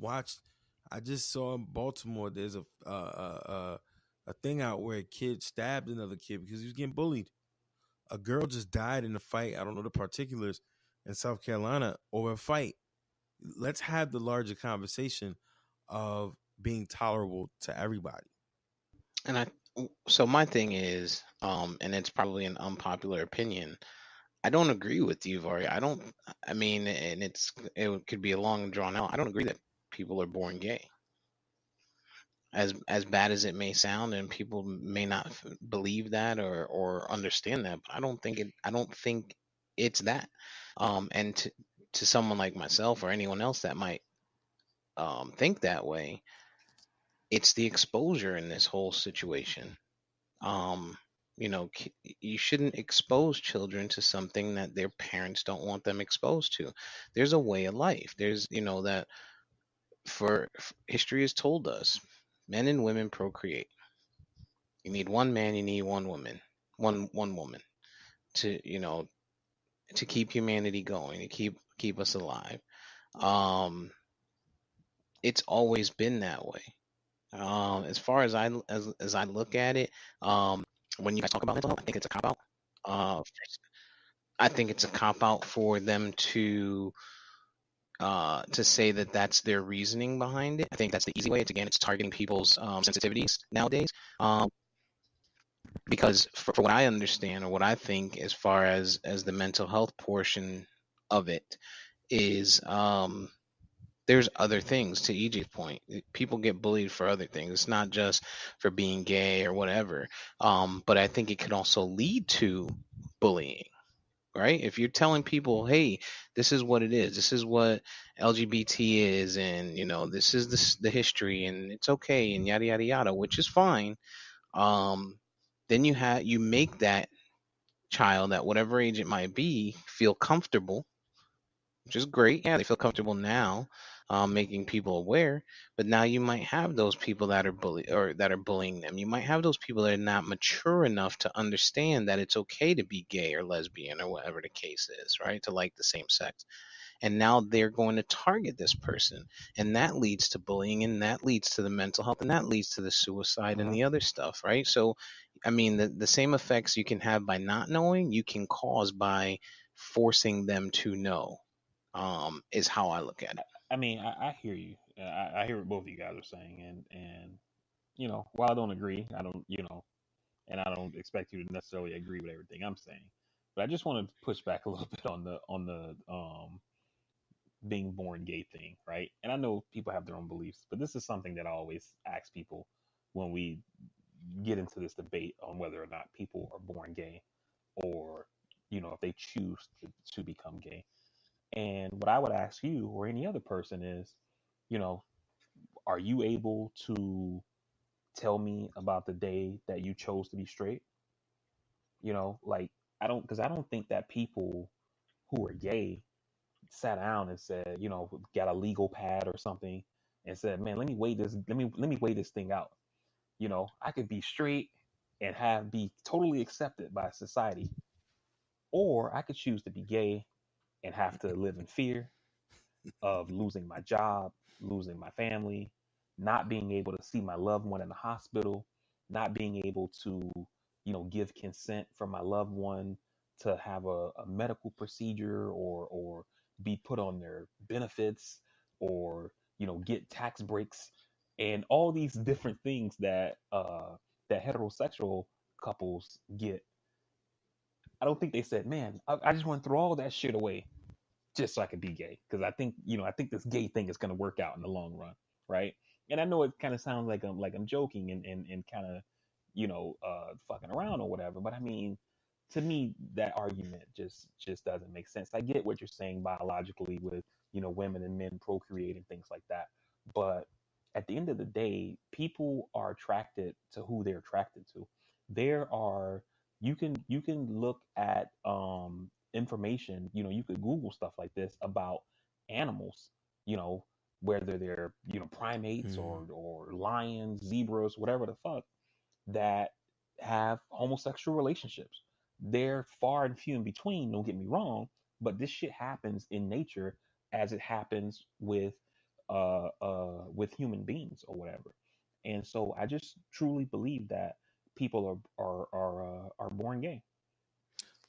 S2: saw in Baltimore. There's a thing out where a kid stabbed another kid because he was getting bullied. A girl just died in a fight. I don't know the particulars in South Carolina over a fight. Let's have the larger conversation of being tolerable to everybody.
S1: And so my thing is, and it's probably an unpopular opinion. I don't agree with you, Vari. I don't. I mean, and it could be a long drawn out. I don't agree that people are born gay. as bad as it may sound, and people may not believe that or understand that, but I don't think it's that. And to someone like myself or anyone else that might think that way, it's the exposure in this whole situation. Um, you shouldn't expose children to something that their parents don't want them exposed to. There's a way of life. There's, that history has told us, men and women procreate. You need one man, you need one woman, one woman to, to keep humanity going, to keep us alive. Um, it's always been that way. As far as I look at it, when you guys talk about mental health, I think it's a cop out. Uh, I think it's a cop out for them to say that that's their reasoning behind it. I think that's the easy way. It's targeting people's sensitivities nowadays. Because for what I understand or what I think, as far as the mental health portion of it is, there's other things. To EJ's point, people get bullied for other things. It's not just for being gay or whatever. But I think it could also lead to bullying, right? If you're telling people, hey, this is what it is, this is what LGBT is, and this is the history, and it's okay, and yada yada yada, which is fine. Then you make that child, at whatever age it might be, feel comfortable, which is great. Yeah, they feel comfortable now, making people aware. But now you might have those people that are bullying them. You might have those people that are not mature enough to understand that it's okay to be gay or lesbian or whatever the case is, right? To like the same sex. And now they're going to target this person, and that leads to bullying, and that leads to the mental health, and that leads to the suicide and the other stuff, right? So I mean, the same effects you can have by not knowing, you can cause by forcing them to know, is how I look at it.
S4: I mean, I hear you. I hear what both of you guys are saying, and while I don't agree, I don't, and I don't expect you to necessarily agree with everything I'm saying, but I just want to push back a little bit on the being born gay thing, right? And I know people have their own beliefs, but this is something that I always ask people when we get into this debate on whether or not people are born gay, or if they choose to become gay. And what I would ask you or any other person is, you know, are you able to tell me about the day that you chose to be straight? Like, because I don't think that people who are gay sat down and said, got a legal pad or something and said, man, let me weigh this thing out. I could be straight and be totally accepted by society, or I could choose to be gay and have to live in fear of losing my job, losing my family, not being able to see my loved one in the hospital, not being able to, give consent for my loved one to have a medical procedure, or be put on their benefits, or, get tax breaks, and all these different things that heterosexual couples get. I don't think they said, man, I just want to throw all that shit away just so I could be gay. Because I think this gay thing is going to work out in the long run, right? And I know it kind of sounds like I'm joking and kind of fucking around or whatever, but I mean, to me, that argument just doesn't make sense. I get what you're saying biologically with women and men procreate and things like that, but at the end of the day, people are attracted to who they're attracted to. There are you can look at information, you could Google stuff like this about animals, you know, whether they're, primates
S2: Mm.
S4: or lions, zebras, whatever the fuck, that have homosexual relationships. They're far and few in between, don't get me wrong, but this shit happens in nature as it happens with human beings or whatever. And so I just truly believe that people are born gay.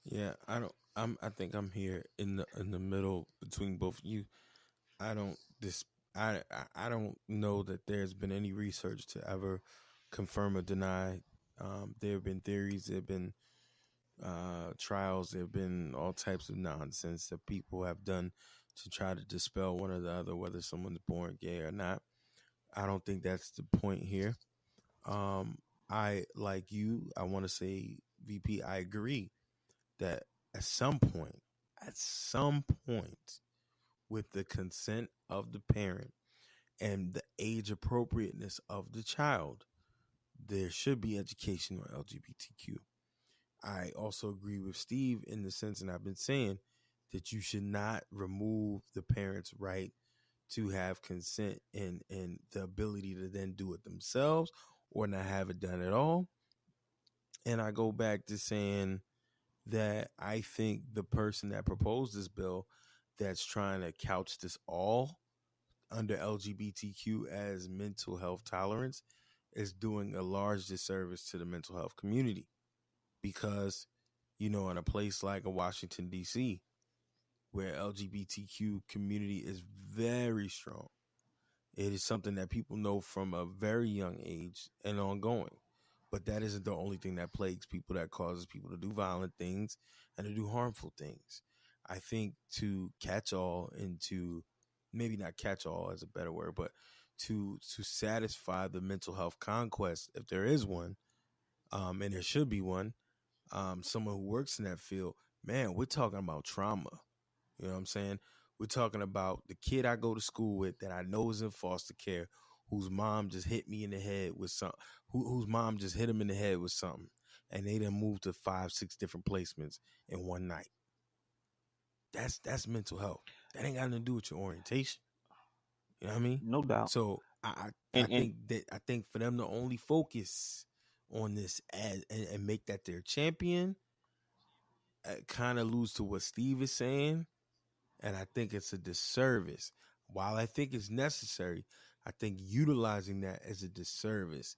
S2: Yeah, I don't. I think I'm here in the middle between both of you. I don't this. I don't know that there's been any research to ever confirm or deny. There have been theories. There have been trials. There have been all types of nonsense that people have done to try to dispel one or the other, whether someone's born gay or not. I don't think that's the point here. I like you. I want to say, VP. I agree that at some point, with the consent of the parent and the age appropriateness of the child, there should be education on LGBTQ. I also agree with Steve in the sense, and I've been saying that you should not remove the parent's right to have consent and the ability to then do it themselves or not have it done at all. And I go back to saying that I think the person that proposed this bill that's trying to couch this all under LGBTQ as mental health tolerance is doing a large disservice to the mental health community because, in a place like a Washington, D.C., where LGBTQ community is very strong, it is something that people know from a very young age and ongoing. But that isn't the only thing that plagues people, that causes people to do violent things and to do harmful things. I think to catch all and to maybe not catch all as a better word, but to satisfy the mental health conquest, if there is one, and there should be one, someone who works in that field, man, we're talking about trauma. You know what I'm saying? We're talking about the kid I go to school with that I know is in foster care, whose mom just hit me in the head with something, whose mom just hit him in the head with something, and they done moved to 5-6 different placements in one night. That's mental health. That ain't got nothing to do with your orientation. You know what I mean?
S4: No doubt.
S2: So I think for them to only focus on this and make that their champion, kind of lose to what Steve is saying. And I think it's a disservice. While I think it's necessary, I think utilizing that as a disservice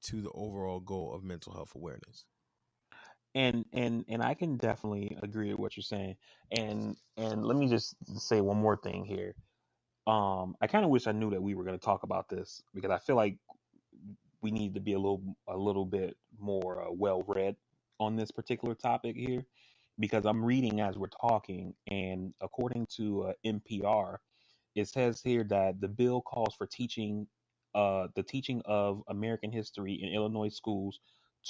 S2: to the overall goal of mental health awareness.
S4: And I can definitely agree with what you're saying. And let me just say one more thing here. I kind of wish I knew that we were going to talk about this, because I feel like we need to be a little bit more well read on this particular topic here, because I'm reading as we're talking, and according to NPR, it says here that the bill calls for the teaching of American history in Illinois schools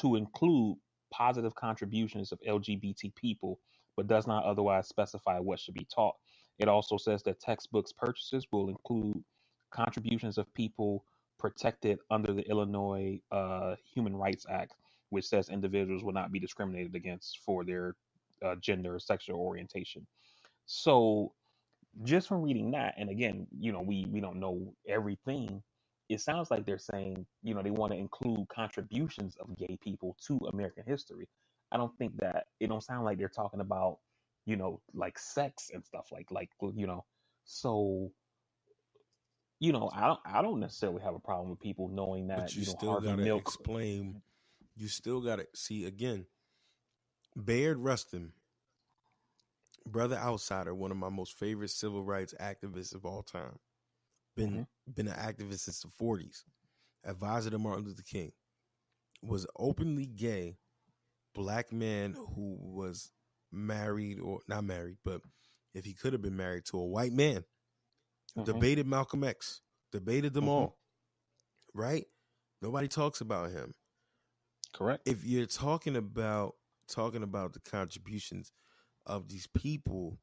S4: to include positive contributions of LGBT people, but does not otherwise specify what should be taught. It also says that textbooks purchases will include contributions of people protected under the Illinois Human Rights Act, which says individuals will not be discriminated against for their gender or sexual orientation. So just from reading that, and again, we don't know everything. It sounds like they're saying, they want to include contributions of gay people to American history. I don't think that it don't sound like they're talking about, like sex and stuff so, I don't necessarily have a problem with people knowing that,
S2: But you still
S4: Harvey
S2: gotta
S4: Milk.
S2: explain. You still gotta see again. Bayard Rustin, brother outsider, one of my most favorite civil rights activists of all time. Been an activist since the 40s. Advisor to Martin Luther King. Was openly gay, black man who was married, or not married, but if he could have been married to a white man. Debated Malcolm X. Debated them all. Right? Nobody talks about him.
S4: Correct.
S2: If you're talking about the contributions of these people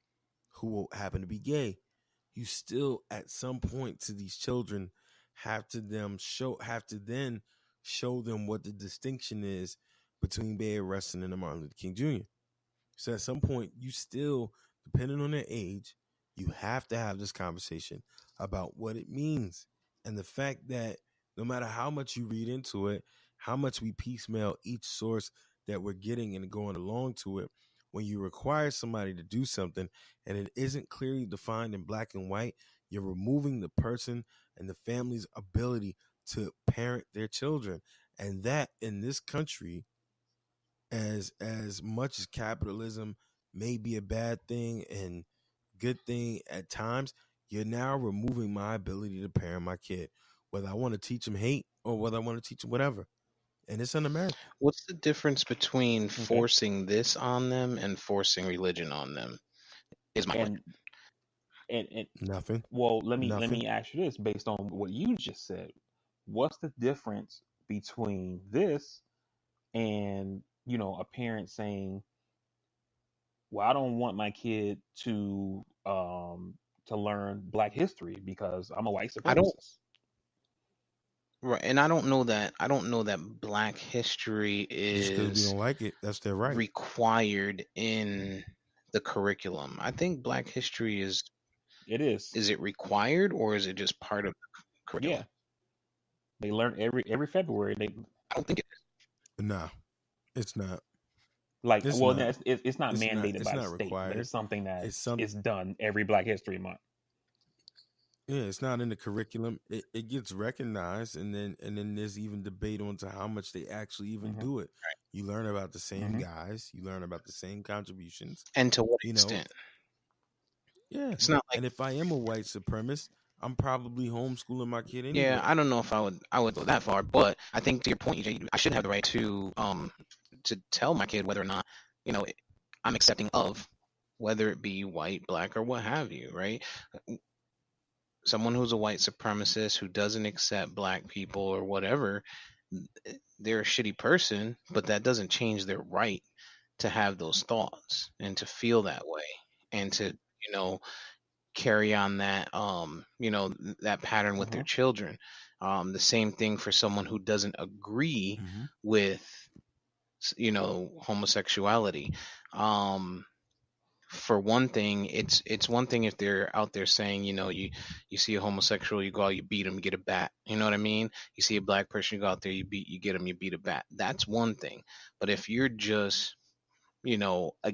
S2: who happen to be gay, you still at some point to these children have to then show them what the distinction is between Bayard Rustin and Martin Luther King Jr. So at some point, you still, depending on their age, you have to have this conversation about what it means. And the fact that no matter how much you read into it, how much we piecemeal each source that we're getting and going along to it, when you require somebody to do something and it isn't clearly defined in black and white, you're removing the person and the family's ability to parent their children. And that in this country, as much as capitalism may be a bad thing and good thing at times, you're now removing my ability to parent my kid, whether I want to teach them hate or whether I want to teach them whatever. And it's un-American.
S1: What's the difference between forcing this on them and forcing religion on them? Is my question.
S4: And
S2: Nothing.
S4: well, let me ask you this based on what you just said. what's the difference between this and, a parent saying, well, I don't want my kid to learn Black history because I'm a white
S1: I don't
S4: supremacist.
S1: right, and I don't know that Black history
S2: Just because we
S1: is
S2: don't like it, that's their right.
S1: required in the curriculum. I think Black history
S4: It is.
S1: is it required or is it just part of the curriculum?
S4: Yeah. They learn every February. They
S1: I don't think it
S2: No, it's not.
S4: like
S2: It's
S4: well, no,
S2: not.
S4: it's not mandated
S2: It's
S4: by the
S2: not
S4: state, but
S2: required.
S4: it's something that
S2: It's some.
S4: is done every Black History Month.
S2: Yeah, it's not in the curriculum. It gets recognized, and then there's even debate on to how much they actually even
S4: Mm-hmm.
S2: do it. You learn about the same
S4: Mm-hmm.
S2: guys. You learn about the same contributions.
S1: and to what
S2: You know,
S1: extent?
S2: yeah.
S1: It's not like
S2: And if I am a white supremacist, I'm probably homeschooling my kid
S1: yeah,
S2: anyway.
S1: I don't know if I would go that far, but I think to your point, EJ, I should have the right to tell my kid whether or not, you know, I'm accepting of whether it be white, black, or what have you, right? Someone who's a white supremacist who doesn't accept black people or whatever, they're a shitty person, but that doesn't change their right to have those thoughts and to feel that way and to, you know, carry on that that pattern with
S4: Mm-hmm.
S1: their children. The same thing for someone who doesn't agree
S2: Mm-hmm.
S1: with homosexuality. For one thing, it's one thing if they're out there saying, you see a homosexual, you go out, you beat him, you get a bat. You know what I mean? You see a black person, you go out there, you get him, you beat a bat. That's one thing. But if you're just a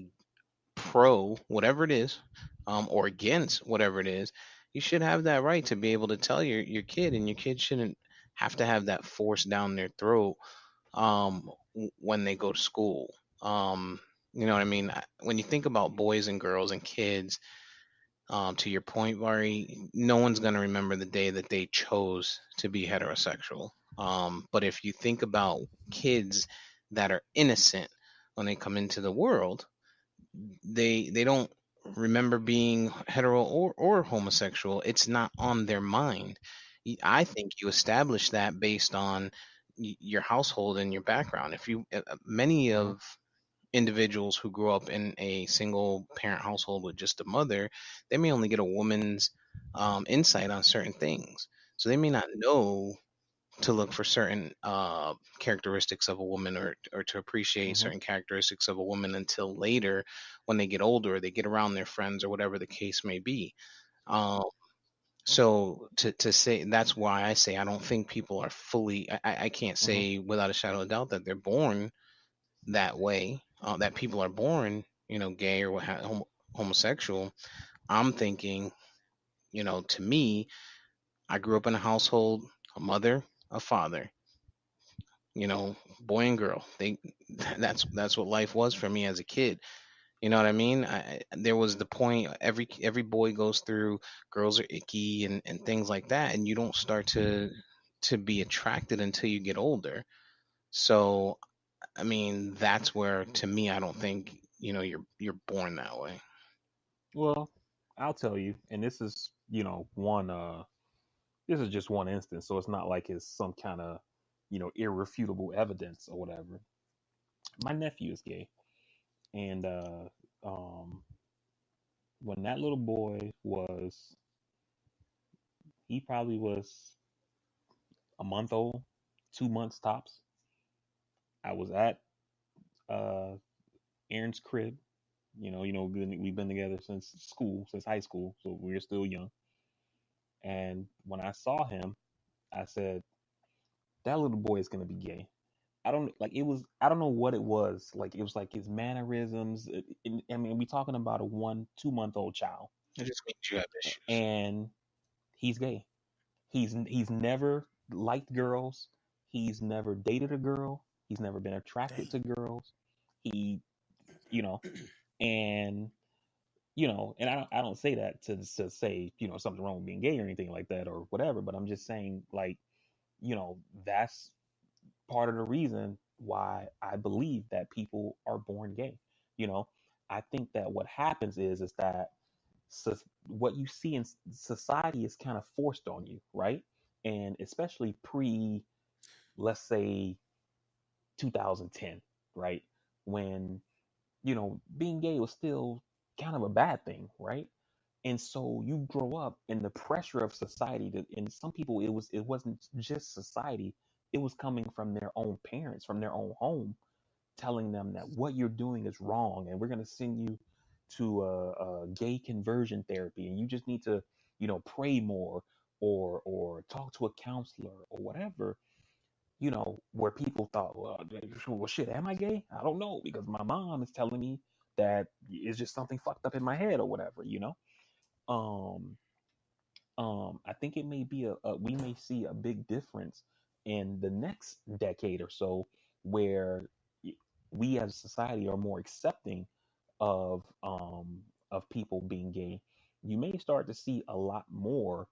S1: pro whatever it is, or against whatever it is, you should have that right to be able to tell your kid, and your kid shouldn't have to have that forced down their throat when they go to school. You know what I mean? When you think about boys and girls and kids, to your point, Vari, no one's going to remember the day that they chose to be heterosexual. But if you think about kids that are innocent when they come into the world, they don't remember being hetero or homosexual. It's not on their mind. I think you establish that based on your household and your background. If you many
S4: Mm-hmm.
S1: of individuals who grow up in a single parent household with just a mother, they may only get a woman's insight on certain things, so they may not know to look for certain characteristics of a woman, or to appreciate
S4: Mm-hmm.
S1: certain characteristics of a woman until later when they get older, or they get around their friends, or whatever the case may be. Um, so to say, that's why I say I don't think people are fully. I can't
S4: Mm-hmm.
S1: say without a shadow of doubt that they're born that way. That people are born, gay or homosexual. I'm thinking, to me, I grew up in a household, a mother, a father, boy and girl. That's what life was for me as a kid. You know what I mean? There was the point, every boy goes through, girls are icky and things like that, and you don't start to be attracted until you get older. So I mean, that's where, to me, I don't think you're born that way.
S4: Well, I'll tell you, and this is one this is just one instance, so it's not like it's some kind of irrefutable evidence or whatever. My nephew is gay, and um, when that little boy was, he probably was a month old, 2 months tops. I was at uh, Aaron's crib. We've been together since school, since high school, so we were still young. And when I saw him, I said, "That little boy is gonna be gay." I don't like it was. I don't know what it was. Like it was like his mannerisms. I mean, we talking about a 1, 2 month old child,
S1: It just means you have issues.
S4: and he's gay. He's never liked girls. He's never dated a girl. He's never been attracted to girls. He, you know, and and I don't say that to say something wrong with being gay or anything like that or whatever. But I'm just saying like that's part of the reason why I believe that people are born gay. You know, I think that what happens is that what you see in society is kind of forced on you, right? and especially pre, let's say 2010, right? When, being gay was still kind of a bad thing, right? And so you grow up in the pressure of society that, and some people, it wasn't just society, it was coming from their own parents, from their own home, telling them that what you're doing is wrong, and we're going to send you to a gay conversion therapy, and you just need to, pray more, or talk to a counselor or whatever. Where people thought, well, shit, am I gay? I don't know, because my mom is telling me that it's just something fucked up in my head or whatever. Um, I think it may be we may see a big difference in the next decade or so, where we as a society are more accepting of people being gay. You may start to see a lot more,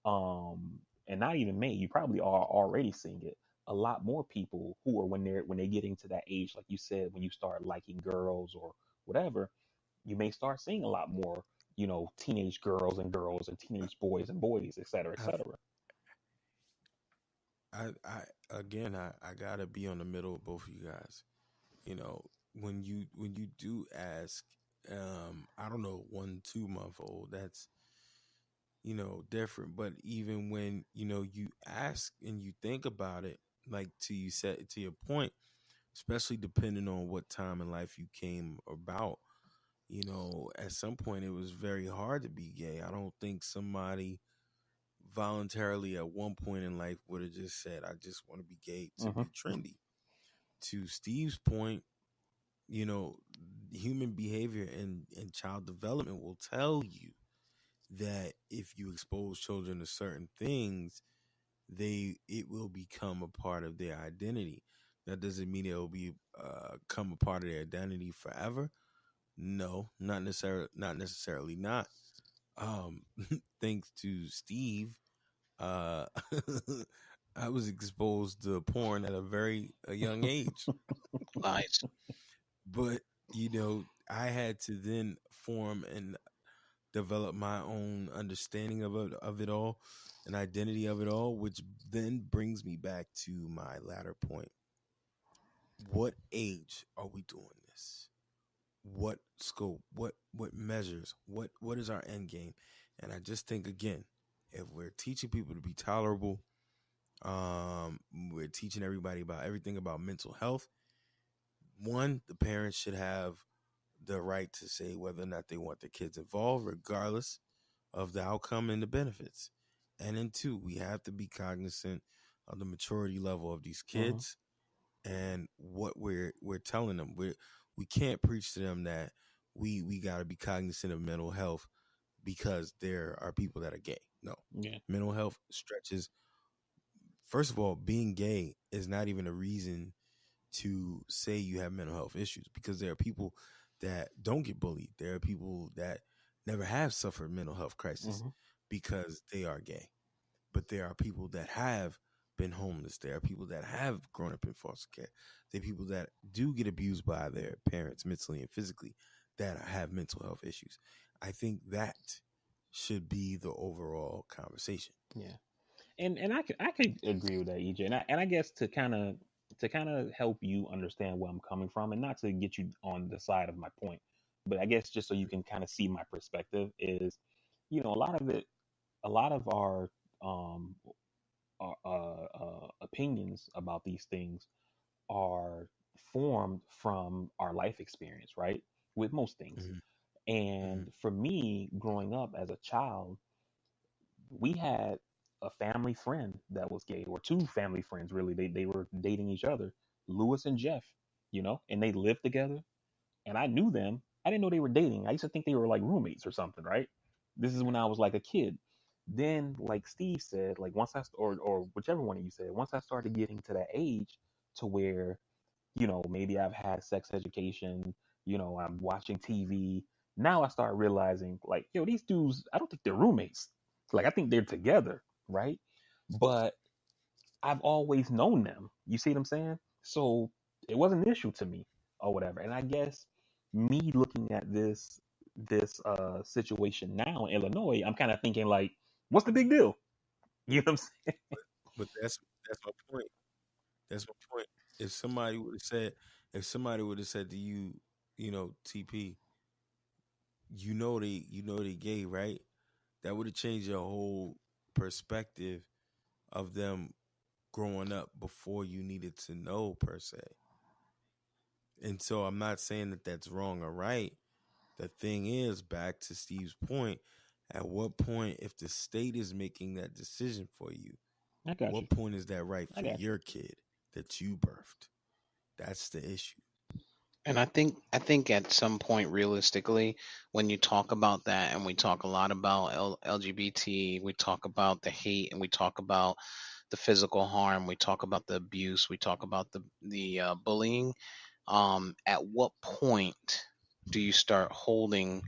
S4: and not even may, you probably are already seeing it. A lot more people who are, when they get into that age, like you said, when you start liking girls or whatever, you may start seeing a lot more, teenage girls and teenage boys and boys, et cetera, et
S2: I've,
S4: cetera.
S2: I gotta be on the middle of both of you guys. You know, when you do ask, I don't know, 1 2 month old, that's different. But even when you ask and you think about it, like to you said, to your point, especially depending on what time in life you came about, at some point it was very hard to be gay. I don't think somebody voluntarily at one point in life would have just said, I just want to be gay to
S4: Mm-hmm.
S2: be trendy. To Steve's point, you know, human behavior and child development will tell you that if you expose children to certain things, it will become a part of their identity. That doesn't mean it will become a part of their identity forever. No, not necessarily. Not necessarily. Not. Um, thanks to Steve, uh, I was exposed to porn at a very a young age,
S1: Lies.
S2: but I had to then form and develop my own understanding of it all, an identity of it all, which then brings me back to my latter point. What age are we doing this? What scope? What measures? What is our end game? And I just think, again, if we're teaching people to be tolerable, we're teaching everybody about everything about mental health. One, the parents should have the right to say whether or not they want their kids involved, regardless of the outcome and the benefits. And then two, we have to be cognizant of the maturity level of these
S4: Mm-hmm.
S2: kids and what we're telling them. We can't preach to them that we got to be cognizant of mental health because there are people that are gay. No,
S4: Yeah.
S2: mental health stretches. First of all, being gay is not even a reason to say you have mental health issues, because there are people that don't get bullied. There are people that never have suffered mental health crisis
S4: Mm-hmm.
S2: because they are gay. But there are people that have been homeless. There are people that have grown up in foster care. There are people that do get abused by their parents mentally and physically that have mental health issues. I think that should be the overall conversation.
S4: Yeah. And I could agree with that, EJ. And I guess to kind of help you understand where I'm coming from, and not to get you on the side of my point, but I guess just so you can kind of see my perspective is, a lot of um our opinions about these things are formed from our life experience, right? With most things.
S2: Mm-hmm. Mm-hmm.
S4: And for me, growing up as a child, we had a family friend that was gay, or two family friends, really. They were dating each other, Lewis and Jeff, and they lived together. And I knew them. I didn't know they were dating. I used to think they were like roommates or something, right? This is when I was like a kid. Then, like Steve said, like once or whichever one of you said, once I started getting to that age to where, maybe I've had sex education, I'm watching TV. Now I start realizing, like, yo, these dudes, I don't think they're roommates. Like, I think they're together, right? But I've always known them. You see what I'm saying? So it wasn't an issue to me or whatever. And I guess me looking at this situation now in Illinois, I'm kind of thinking like, what's the big deal? You know what I'm saying?
S2: But that's my point. That's my point. If somebody would have said, to you, TP, they gay, right? That would have changed your whole perspective of them growing up before you needed to know per se. And so I'm not saying that that's wrong or right. The thing is, back to Steve's point, at what point, if the state is making that decision for you,
S4: I got you.
S2: what point is that right
S4: I
S2: for
S4: got you.
S2: your kid that you birthed? That's the issue.
S1: And I think at some point, realistically, when you talk about that, and we talk a lot about LGBT, we talk about the hate, and we talk about the physical harm, we talk about the abuse, we talk about the bullying. At what point do you start holding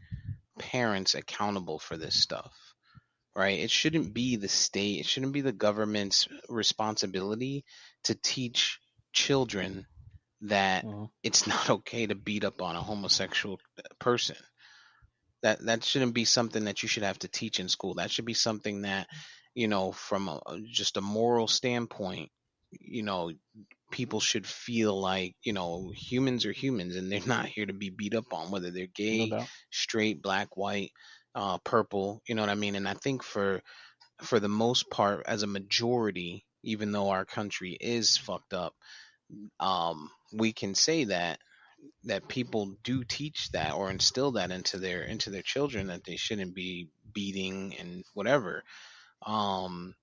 S1: parents accountable for this stuff? Right? It shouldn't be the state, it shouldn't be the government's responsibility to teach children that
S4: Mhm.
S1: it's not okay to beat up on a homosexual person. That shouldn't be something that you should have to teach in school. That should be something that, from just a moral standpoint, you know, people should feel like, humans are humans and they're not here to be beat up on, whether they're
S4: No
S1: gay,
S4: doubt.
S1: straight, black, white, purple. You know what I mean? And I think for the most part, as a majority, even though our country is fucked up, we can say that people do teach that or instill that into their children, that they shouldn't be beating and whatever. Um,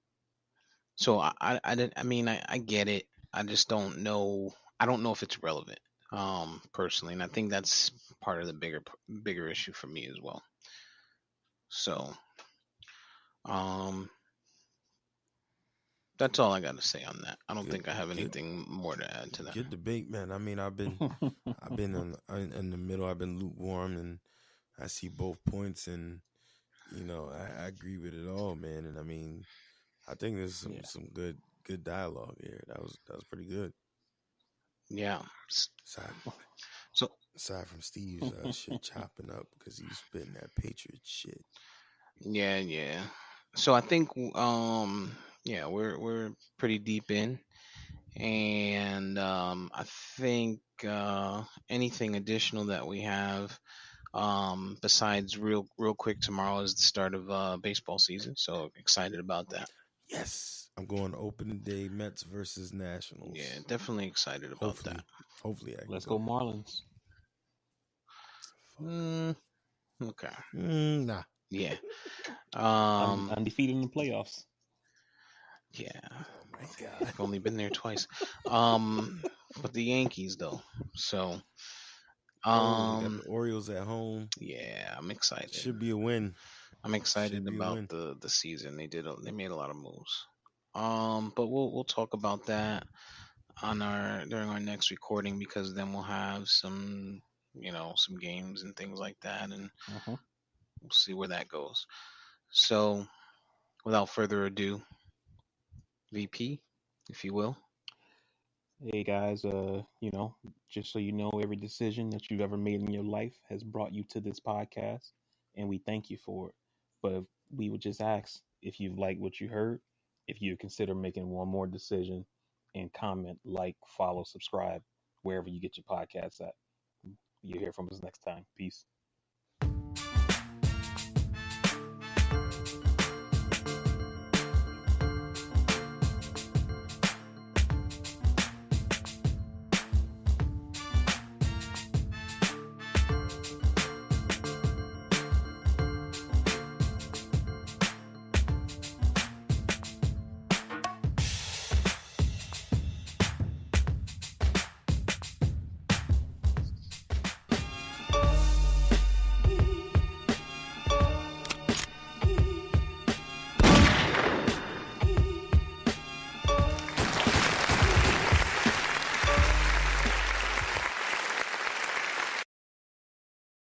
S1: so I get it. I just don't know. I don't know if it's relevant, personally, and I think that's part of the bigger issue for me as well. So, um, that's all I got to say on that. I don't
S2: Good,
S1: think I have
S2: good,
S1: anything more to add to that.
S2: good debate, man. I mean, I've been in the middle. I've been lukewarm, and I see both points, and I agree with it all, man. And I mean, I think there's some
S4: Yeah.
S2: some good dialogue here. That was pretty good.
S1: Yeah.
S2: Aside
S1: So
S2: aside from Steve's shit chopping up because he was spitting that Patriot shit.
S1: yeah, yeah. So I think yeah, we're pretty deep in, and I think anything additional that we have, besides real quick, tomorrow is the start of baseball season, so excited about that.
S2: Yes, I'm going opening day Mets versus
S1: Yeah,
S2: Nationals.
S1: definitely excited about that.
S2: Hopefully I can
S4: Let's go
S2: go.
S4: Marlins.
S2: Fuck.
S1: Mm, okay.
S2: Nah.
S1: Yeah.
S4: Undefeated in the playoffs.
S1: Yeah.
S2: Oh my god.
S1: I've only been there twice. Um, but the Yankees though. So,
S2: Oh, they got the
S1: um,
S2: Orioles at home.
S1: yeah, I'm excited.
S2: Should be a win.
S1: I'm excited
S2: Should be a
S1: about
S2: win.
S1: the season. They made a lot of moves. But we'll talk about that on our during our next recording, because then we'll have some games and things like that, and
S4: Uh-huh.
S1: we'll see where that goes. So, without further ado, VP, if you will.
S4: Hey guys, just so you know, every decision that you've ever made in your life has brought you to this podcast, and we thank you for it. But we would just ask if you've liked what you heard, if you consider making one more decision, and comment, like, follow, subscribe, wherever you get your podcasts at. You'll hear from us next time. Peace.